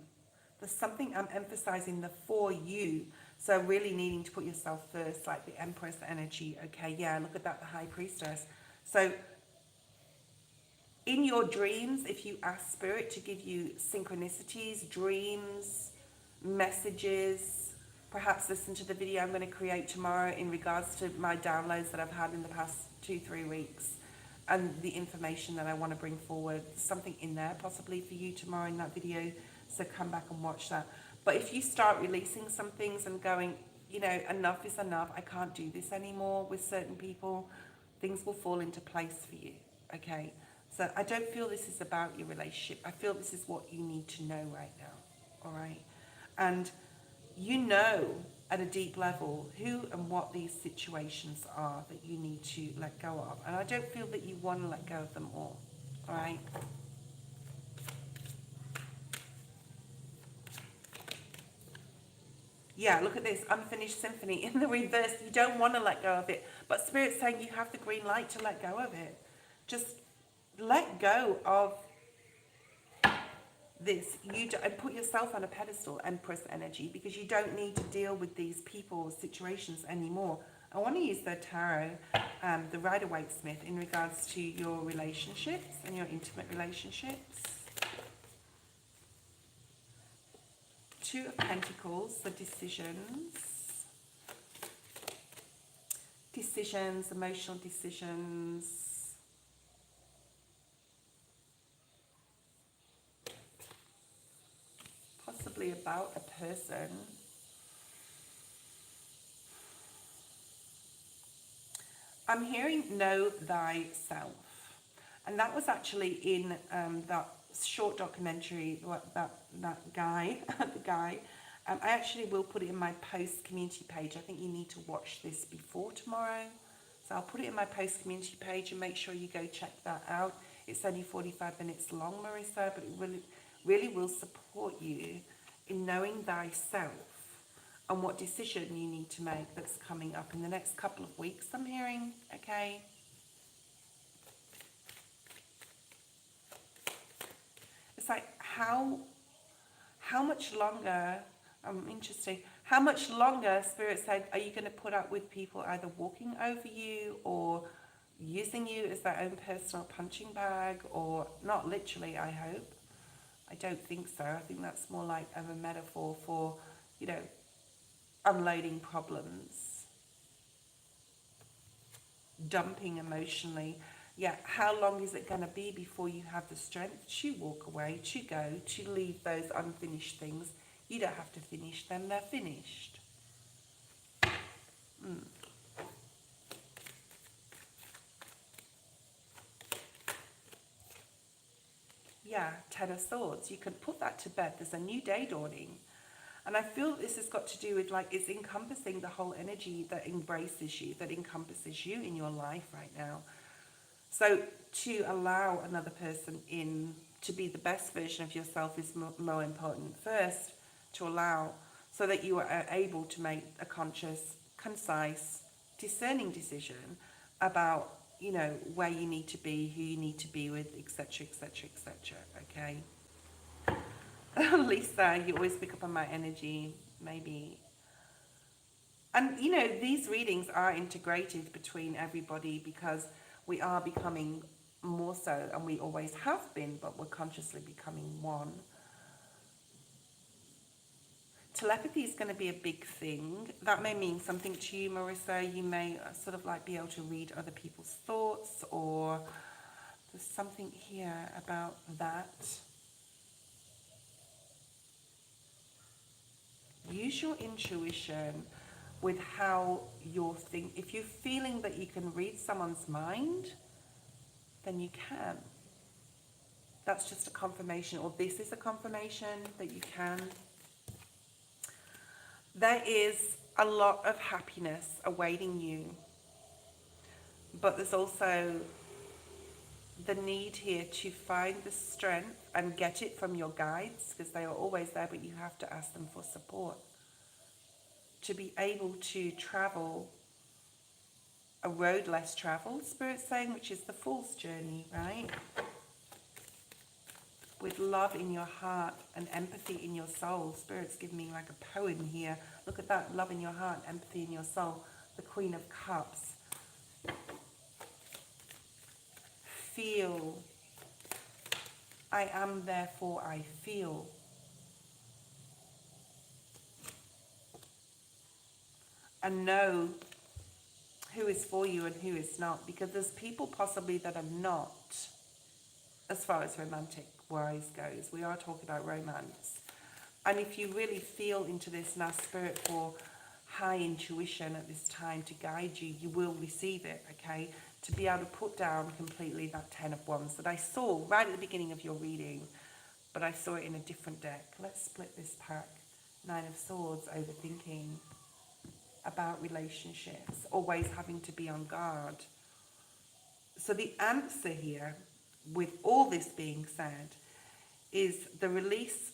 There's something I'm emphasizing, the for you. So really needing to put yourself first, like the Empress energy. Okay, yeah, look at that, the High Priestess. So in your dreams, if you ask Spirit to give you synchronicities, dreams, messages, perhaps listen to the video I'm going to create tomorrow in regards to my downloads that I've had in the past 2-3 weeks and the information that I want to bring forward. Something in there possibly for you tomorrow in that video, so come back and watch that. But if you start releasing some things and going, you know, enough is enough, I can't do this anymore with certain people, things will fall into place for you, okay? So I don't feel this is about your relationship. I feel this is what you need to know right now, all right? And you know at a deep level who and what these situations are that you need to let go of. And I don't feel that you want to let go of them all right? Yeah, look at this, unfinished symphony in the reverse. You don't want to let go of it, but Spirit's saying you have the green light to let go of it. Just let go of this. And put yourself on a pedestal, Empress energy, because you don't need to deal with these people, situations anymore. I want to use the tarot, the Rider-Waite-Smith, in regards to your relationships and your intimate relationships. Two of Pentacles, the decisions, emotional decisions. Possibly about a person. I'm hearing know thyself. And that was actually in that short documentary, that guy, the guy. I actually will put it in my post community page. I think you need to watch this before tomorrow. So I'll put it in my post community page and make sure you go check that out. It's only 45 minutes long, Marissa, but it really will support you in knowing thyself and what decision you need to make that's coming up in the next couple of weeks, I'm hearing, okay? It's like, how much longer, interesting, how much longer, Spirit said, are you going to put up with people either walking over you or using you as their own personal punching bag, or not literally, I hope. I don't think so. I think that's more like of a metaphor for, you know, unloading problems, dumping emotionally. Yeah, how long is it going to be before you have the strength to walk away, to go, to leave those unfinished things? You don't have to finish them, they're finished. Yeah, Ten of Swords. You can put that to bed. There's a new day dawning. And I feel this has got to do with, like, it's encompassing the whole energy that embraces you, that encompasses you in your life right now. So to allow another person in to be the best version of yourself is more important. First, to allow, so that you are able to make a conscious, concise, discerning decision about, you know, where you need to be, who you need to be with, etc., etc., etc., okay? Lisa, you always pick up on my energy, maybe. And, you know, these readings are integrated between everybody because we are becoming more so, and we always have been, but we're consciously becoming one. Telepathy is going to be a big thing. That may mean something to you, Marissa. You may sort of like be able to read other people's thoughts, or there's something here about that. Use your intuition with how you're thinking. If you're feeling that you can read someone's mind, then you can. That's just a confirmation, or this is a confirmation that you can. There is a lot of happiness awaiting you, but there's also the need here to find the strength and get it from your guides, because they are always there, but you have to ask them for support to be able to travel a road less traveled, Spirit's saying, which is the Fool's Journey, right? With love in your heart and empathy in your soul. Spirit's giving me like a poem here. Look at that, love in your heart, empathy in your soul. The Queen of Cups. Feel. I am, therefore I feel. And know who is for you and who is not. Because there's people possibly that are not, as far as romantic wise goes. We are talking about romance. And if you really feel into this and ask Spirit for high intuition at this time to guide you, you will receive it, okay? To be able to put down completely that Ten of Wands that I saw right at the beginning of your reading, but I saw it in a different deck. Let's split this pack. Nine of Swords, overthinking about relationships, always having to be on guard. So the answer here, with all this being said, is the release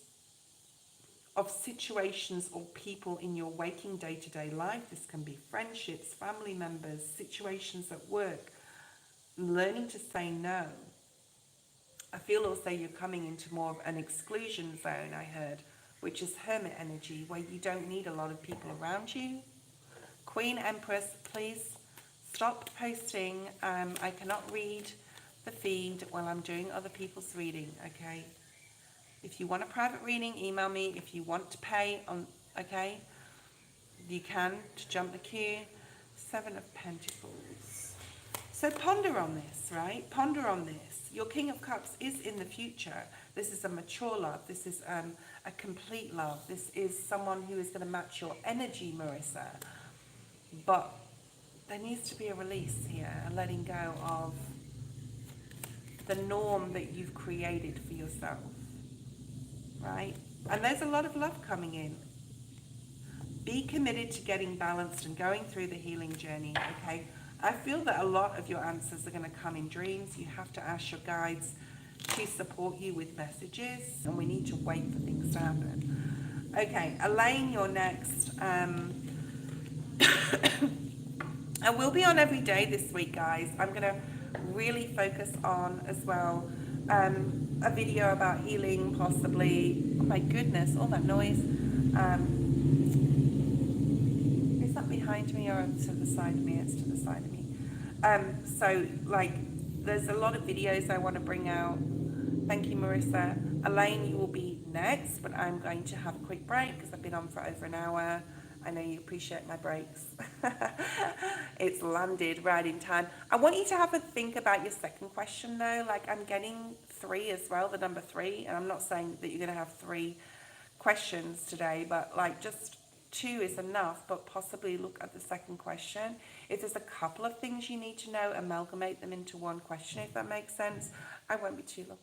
of situations or people in your waking day-to-day life. This can be friendships, family members, situations at work. Learning to say no. I feel also you're coming into more of an exclusion zone, I heard, which is hermit energy, where you don't need a lot of people around you. Queen Empress, please stop posting. I cannot read the feed while I'm doing other people's reading, okay? If you want a private reading, email me. If you want to pay, okay, you can, to jump the queue. Seven of Pentacles. So ponder on this, right? Ponder on this. Your King of Cups is in the future. This is a mature love. This is a complete love. This is someone who is going to match your energy, Marissa. But there needs to be a release here, a letting go of the norm that you've created for yourself. Right? And there's a lot of love coming in. Be committed to getting balanced and going through the healing journey, okay? I feel that a lot of your answers are going to come in dreams. You have to ask your guides to support you with messages, and we need to wait for things to happen. Okay, Elaine, you're next. I will be on every day this week, guys. I'm going to really focus on, as well, a video about healing, possibly. Oh my goodness, all that noise. Is that behind me or to the side of me? It's to the side of me. So, like, there's a lot of videos I want to bring out. Thank you, Marissa. Elaine, you will be next, but I'm going to have a quick break because I've been on for over an hour. I know you appreciate my breaks. It's landed right in time. I want you to have a think about your second question, though. Like, I'm getting 3 as well, the number 3, and I'm not saying that you're going to have 3 questions today, but like just 2 is enough, but possibly look at the second question. If there's a couple of things you need to know, amalgamate them into one question, if that makes sense. I won't be too long.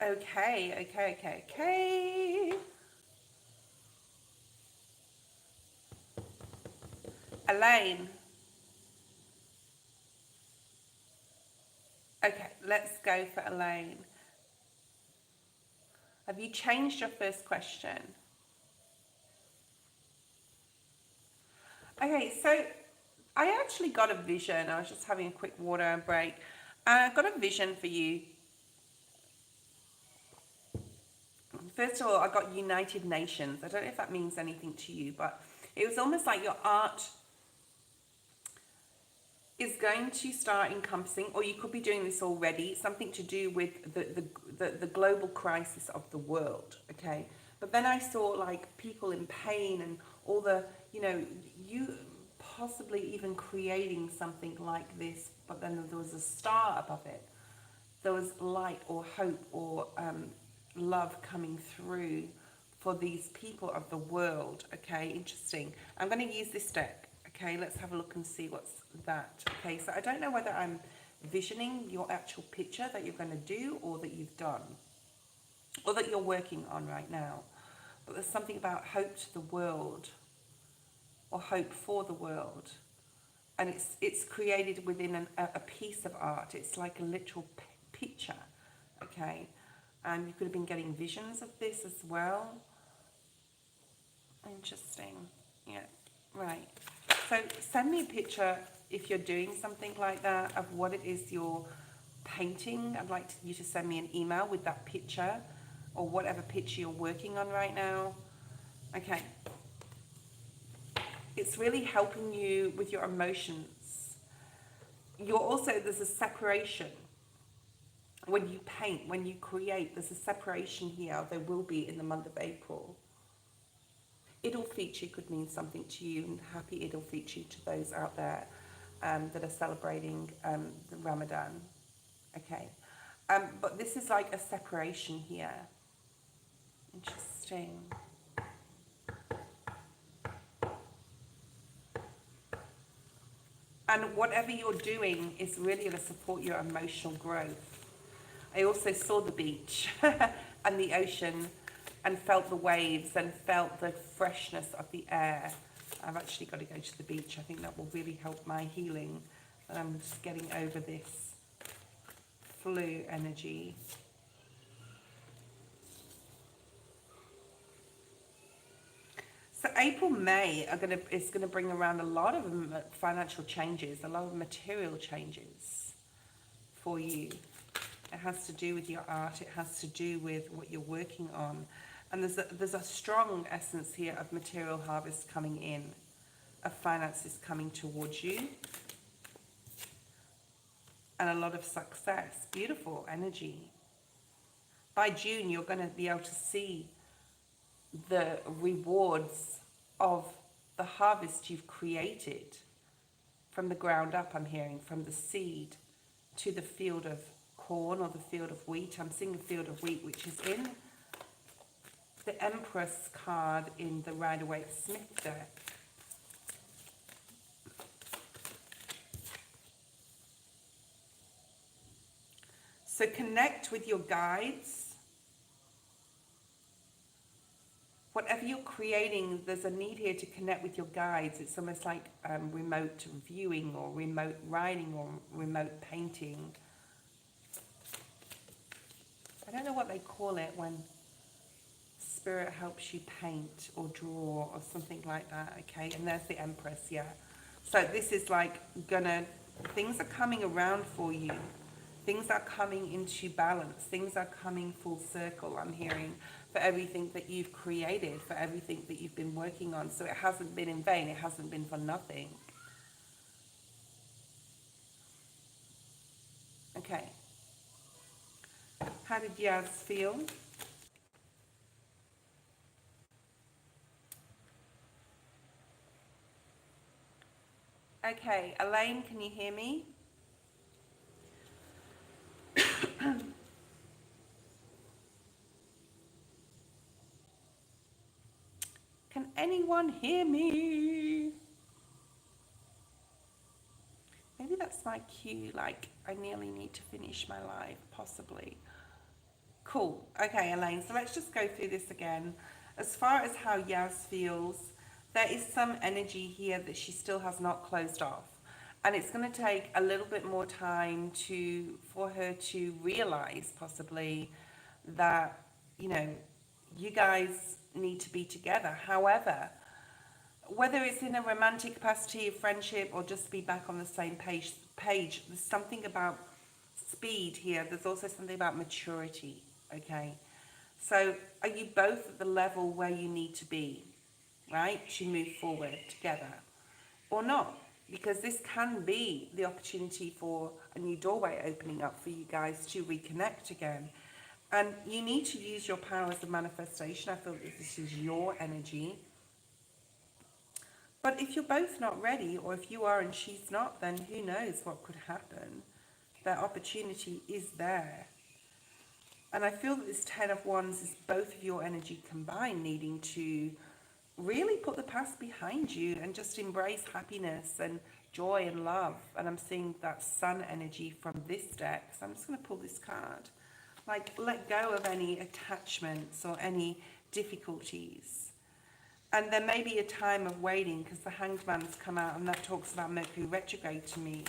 Okay. Elaine. Okay, let's go for Elaine. Have you changed your first question? Okay, so I actually got a vision. I was just having a quick water break. I got a vision for you. First of all, I got United Nations. I don't know if that means anything to you, but it was almost like your art is going to start encompassing, or you could be doing this already, something to do with the global crisis of the world, okay? But then I saw like people in pain and all the, you know, you possibly even creating something like this, but then there was a star above it. There was light or hope or love coming through for these people of the world. Okay, interesting. I'm going to use this deck. Okay, let's have a look and see what's that. Okay, so I don't know whether I'm visioning your actual picture that you're going to do or that you've done or that you're working on right now. But there's something about hope to the world or hope for the world. And it's created within a piece of art. It's like a literal picture, okay? And you could have been getting visions of this as well. Interesting. Yeah, right. So send me a picture if you're doing something like that of what it is you're painting. I'd like you to send me an email with that picture or whatever picture you're working on right now. Okay. It's really helping you with your emotions. You're also, there's a separation. When you paint, when you create, there's a separation here. There will be in the month of April. Idul Fitr could mean something to you, and happy Idul Fitr to those out there that are celebrating the Ramadan. Okay, but this is like a separation here. Interesting. And whatever you're doing is really going to support your emotional growth. I also saw the beach and the ocean and felt the waves and felt the freshness of the air. I've actually got to go to the beach. I think that will really help my healing. And I'm just getting over this flu energy. So April, May is gonna bring around a lot of financial changes, a lot of material changes for you. It has to do with your art. It has to do with what you're working on. And there's a strong essence here of material harvest coming in, of finances coming towards you, and a lot of success. Beautiful energy. By June, you're going to be able to see the rewards of the harvest you've created from the ground up, I'm hearing, from the seed to the field of corn or the field of wheat. I'm seeing the field of wheat, which is in the Empress card in the Rider-Waite-Smith deck. So connect with your guides. Whatever you're creating, there's a need here to connect with your guides. It's almost like remote viewing or remote writing or remote painting. I don't know what they call it when spirit helps you paint or draw or something like that, okay? And there's the Empress, yeah. So this is like things are coming around for you. Things are coming into balance. Things are coming full circle, I'm hearing, for everything that you've created, for everything that you've been working on. So it hasn't been in vain. It hasn't been for nothing. Okay. How did Yaz feel? Okay, Elaine, can you hear me? Can anyone hear me? Maybe that's my cue, like I nearly need to finish my life, possibly. Cool. Okay, Elaine. So let's just go through this again. As far as how Yaz feels, there is some energy here that she still has not closed off. And it's going to take a little bit more time for her to realize possibly that, you know, you guys need to be together. However, whether it's in a romantic capacity of friendship or just be back on the same page, there's something about speed here. There's also something about maturity, okay? So are you both at the level where you need to be, right, to move forward together or not? Because this can be the opportunity for a new doorway opening up for you guys to reconnect again. And you need to use your powers of manifestation. I feel that this is your energy. But if you're both not ready, or if you are and she's not, then who knows what could happen. That opportunity is there. And I feel that this Ten of Wands is both of your energy combined, needing to really put the past behind you and just embrace happiness and joy and love. And I'm seeing that Sun energy from this deck. So I'm just going to pull this card. Like, let go of any attachments or any difficulties. And there may be a time of waiting, because the Hanged Man's come out and that talks about Mercury retrograde to me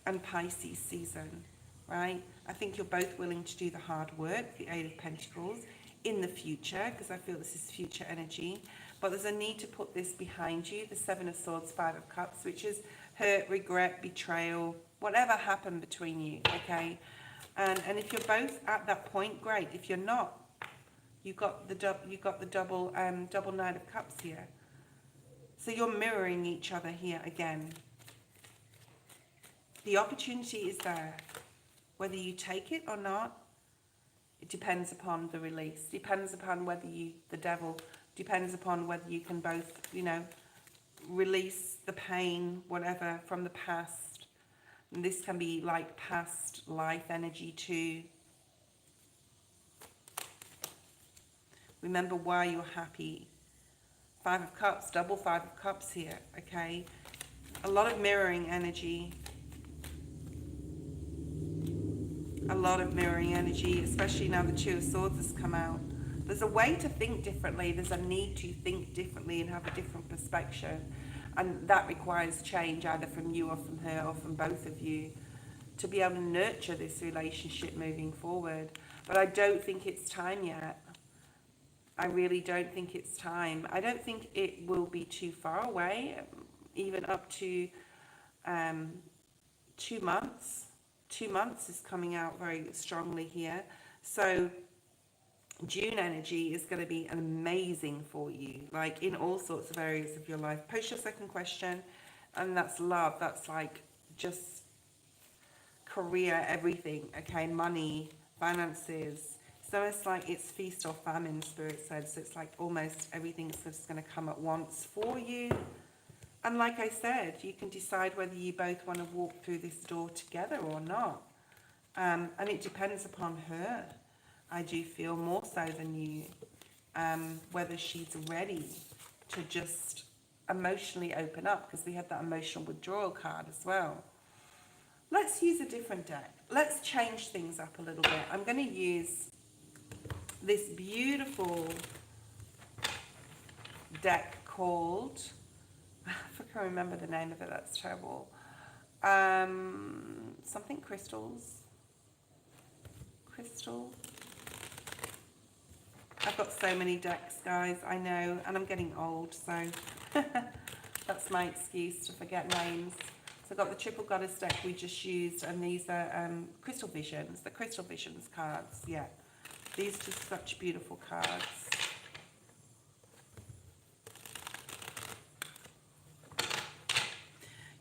and Pisces season, right? I think you're both willing to do the hard work, the Eight of Pentacles, in the future, because I feel this is future energy. But there's a need to put this behind you, the Seven of Swords, Five of Cups, which is hurt, regret, betrayal, whatever happened between you, okay? And if you're both at that point, great. If you're not, you've got the double Nine of Cups here. So you're mirroring each other here again. The opportunity is there. Whether you take it or not, it depends upon the release. Depends upon whether depends upon whether you can both, you know, release the pain, whatever, from the past. And this can be like past life energy too. Remember why you're happy. Five of Cups, double Five of Cups here, okay? A lot of mirroring energy. A lot of mirroring energy, especially now the Two of Swords has come out. There's a way to think differently. There's a need to think differently and have a different perspective. And that requires change, either from you or from her or from both of you, to be able to nurture this relationship moving forward. But I don't think it's time yet. I really don't think it's time. I don't think it will be too far away, even up to 2 months. 2 months is coming out very strongly here. So June energy is going to be amazing for you, like in all sorts of areas of your life. Post your second question, and that's love. That's like just career, everything, okay? Money, finances. So it's like it's feast or famine, Spirit said. So it's like almost everything's just going to come at once for you. And like I said, you can decide whether you both want to walk through this door together or not. And it depends upon her. I do feel more so than you, whether she's ready to just emotionally open up, because we had that emotional withdrawal card as well. Let's use a different deck. Let's change things up a little bit. I'm going to use this beautiful deck called, I can't remember the name of it, that's terrible. Something crystals. Crystal. I've got so many decks, guys, I know, and I'm getting old, so that's my excuse to forget names. So I've got the Triple Goddess deck we just used, and these are Crystal Visions, the Crystal Visions cards, yeah. These are just such beautiful cards.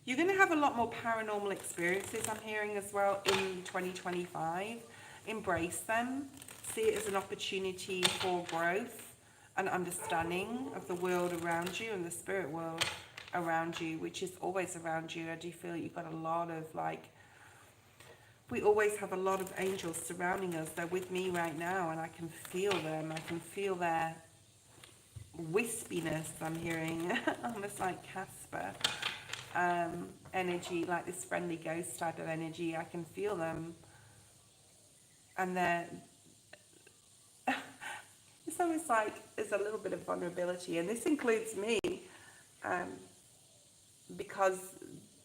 You're going to have a lot more paranormal experiences, I'm hearing, as well, in 2025. Embrace them. See it as an opportunity for growth and understanding of the world around you and the spirit world around you, which is always around you. I do feel you've got a lot of, like, we always have a lot of angels surrounding us. They're with me right now, and I can feel them. I can feel their wispiness, I'm hearing, almost like Casper. Energy, like this friendly ghost type of energy. I can feel them, and also is like, there's a little bit of vulnerability, and this includes me, um, because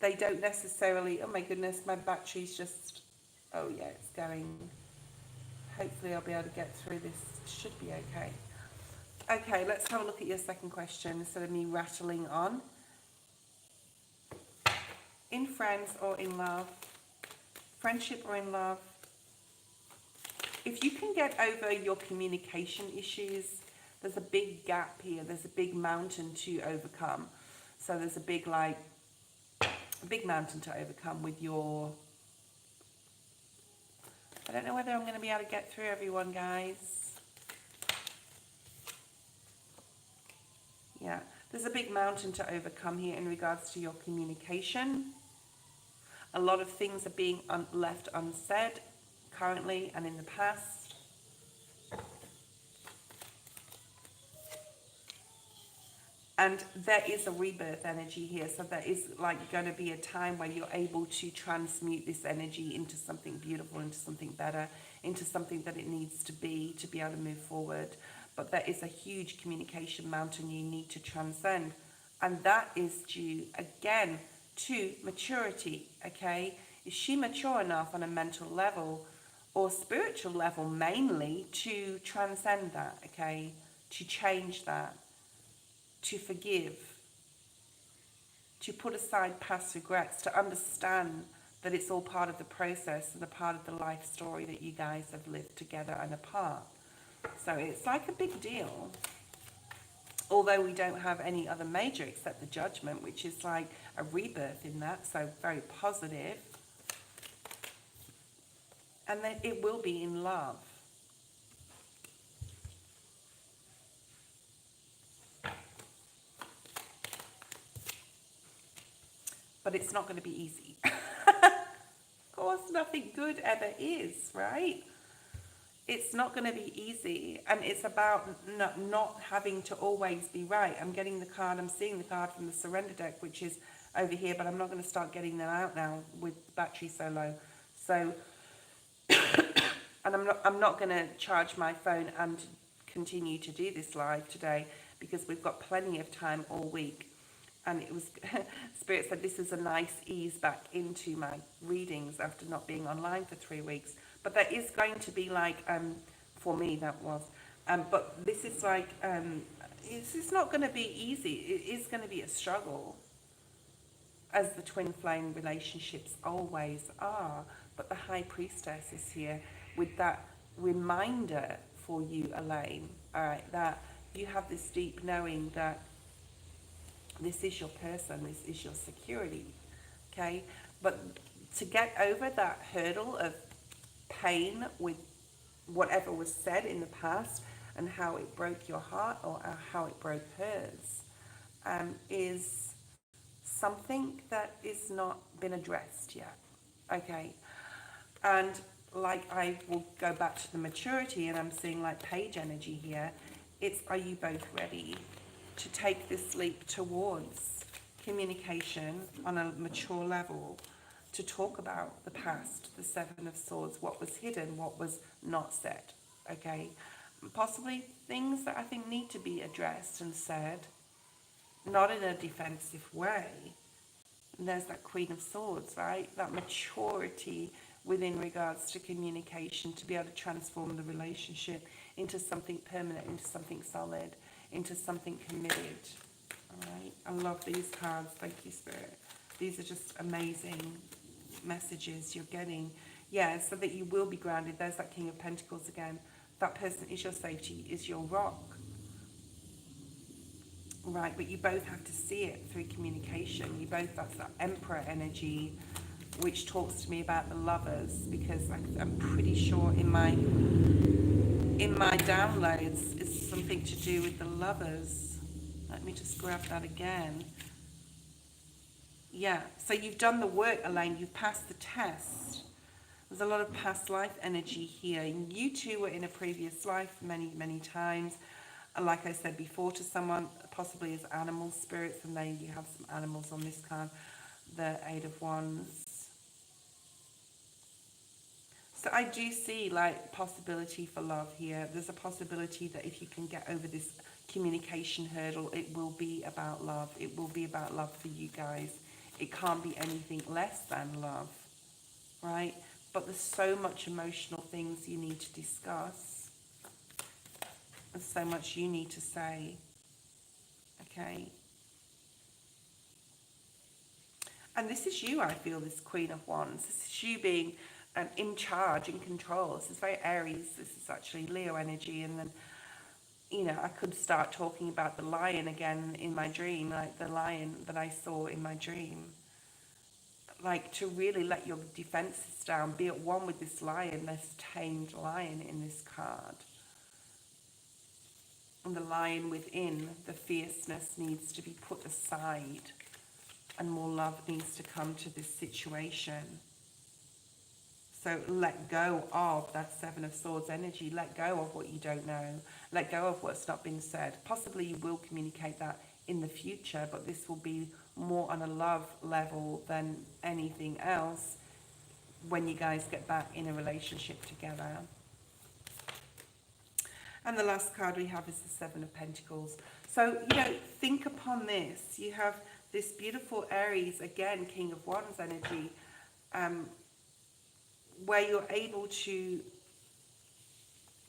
they don't necessarily, oh my goodness, my battery's just, oh yeah, it's going. Hopefully I'll be able to get through this. Should be okay. Okay, let's have a look at your second question instead of me rattling on. In friends or in love? Friendship or in love? If you can get over your communication issues, there's a big gap here. There's a big mountain to overcome. So there's a big mountain to overcome with your... I don't know whether I'm going to be able to get through everyone, guys. Yeah, there's a big mountain to overcome here in regards to your communication. A lot of things are being left unsaid currently and in the past. And there is a rebirth energy here. So there is like going to be a time when you're able to transmute this energy into something beautiful, into something better, into something that it needs to be able to move forward. But there is a huge communication mountain you need to transcend. And that is due, again, to maturity, okay? Is she mature enough on a mental level or spiritual level mainly to transcend that, okay? To change that, to forgive, to put aside past regrets, to understand that it's all part of the process and a part of the life story that you guys have lived together and apart. So it's like a big deal. Although we don't have any other major except the judgment, which is like a rebirth in that, so very positive. And then it will be in love. But it's not going to be easy. Of course, nothing good ever is, right? It's not going to be easy, and it's about not having to always be right. I'm getting the card, I'm seeing the card from the surrender deck, which is over here, but I'm not going to start getting them out now with the battery so low. So, and I'm not going to charge my phone and continue to do this live today because we've got plenty of time all week. And it was, Spirit said this is a nice ease back into my readings after not being online for 3 weeks. But there is going to be like, for me that was, but this is like, it's not going to be easy. It is going to be a struggle, as the twin flame relationships always are. But the High Priestess is here with that reminder for you, Elaine, all right, that you have this deep knowing that this is your person, this is your security, okay? But to get over that hurdle of pain with whatever was said in the past and how it broke your heart or how it broke hers, is something that is not been addressed yet, okay? And like I will go back to the maturity, and I'm seeing like page energy here. It's, are you both ready to take this leap towards communication on a mature level, to talk about the past, the Seven of Swords, what was hidden, what was not said, okay? Possibly things that I think need to be addressed and said, not in a defensive way. And there's that Queen of Swords, right? That maturity within regards to communication, to be able to transform the relationship into something permanent, into something solid, into something committed. All right, I love these cards. Thank you, Spirit. These are just amazing messages you're getting. Yeah, so that you will be grounded. There's that King of Pentacles again. That person is your safety, is your rock. Right, but you both have to see it through communication. You both, that's that Emperor energy, which talks to me about the lovers, because I'm pretty sure in my downloads is something to do with the lovers. Let me just grab that again. Yeah, so you've done the work, Elaine. You've passed the test. There's a lot of past life energy here. You two were in a previous life many, many times. Like I said before to someone, possibly as animal spirits, and then you have some animals on this card. The Eight of Wands. So I do see like possibility for love here. There's a possibility that if you can get over this communication hurdle, it will be about love. It will be about love for you guys. It can't be anything less than love, right? But there's so much emotional things you need to discuss. There's so much you need to say, okay? And this is you, I feel, this Queen of Wands. This is you being in charge, in control. This is very Aries. This is actually Leo energy. And then, you know, I could start talking about the lion again in my dream, like the lion that I saw in my dream. Like to really let your defenses down, be at one with this lion, this tamed lion in this card. And the lion within, the fierceness needs to be put aside. And more love needs to come to this situation. So let go of that Seven of Swords energy. Let go of what you don't know. Let go of what's not been said. Possibly you will communicate that in the future, but this will be more on a love level than anything else when you guys get back in a relationship together. And the last card we have is the Seven of Pentacles. So, you know, think upon this. You have this beautiful Aries, again, King of Wands energy, where you're able to,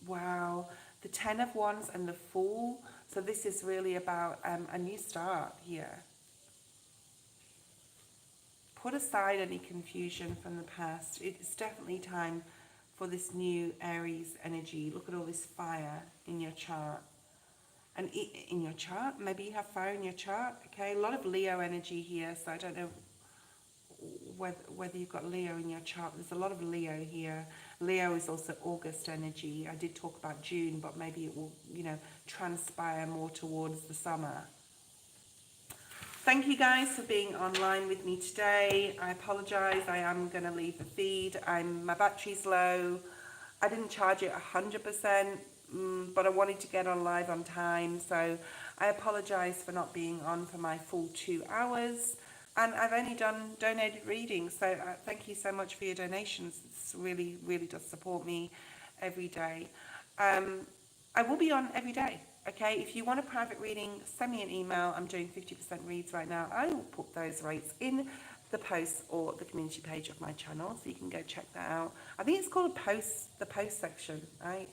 wow, the Ten of Wands and the Fool. So this is really about a new start here. Put aside any confusion from the past. It's definitely time for this new Aries energy. Look at all this fire in your chart. And in your chart, maybe you have fire in your chart, okay? A lot of Leo energy here, so I don't know whether you've got Leo in your chart. There's a lot of Leo here. Leo is also August energy. I did talk about June, but maybe it will, you know, transpire more towards the summer. Thank you guys for being online with me today. I apologize, I am going to leave the feed. My battery's low. I didn't charge it 100%, but I wanted to get on live on time, so I apologize for not being on for my full 2 hours. And I've only done donated readings, so thank you so much for your donations. It's really, really does support me every day. I will be on every day, okay? If you want a private reading, send me an email. I'm doing 50% reads right now. I will put those rates in the post or the community page of my channel, so you can go check that out. I think it's called the post section, right?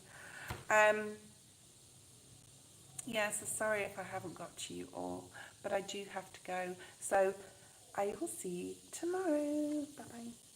Yeah, so sorry if I haven't got to you all, but I do have to go. So I will see you tomorrow. Bye-bye.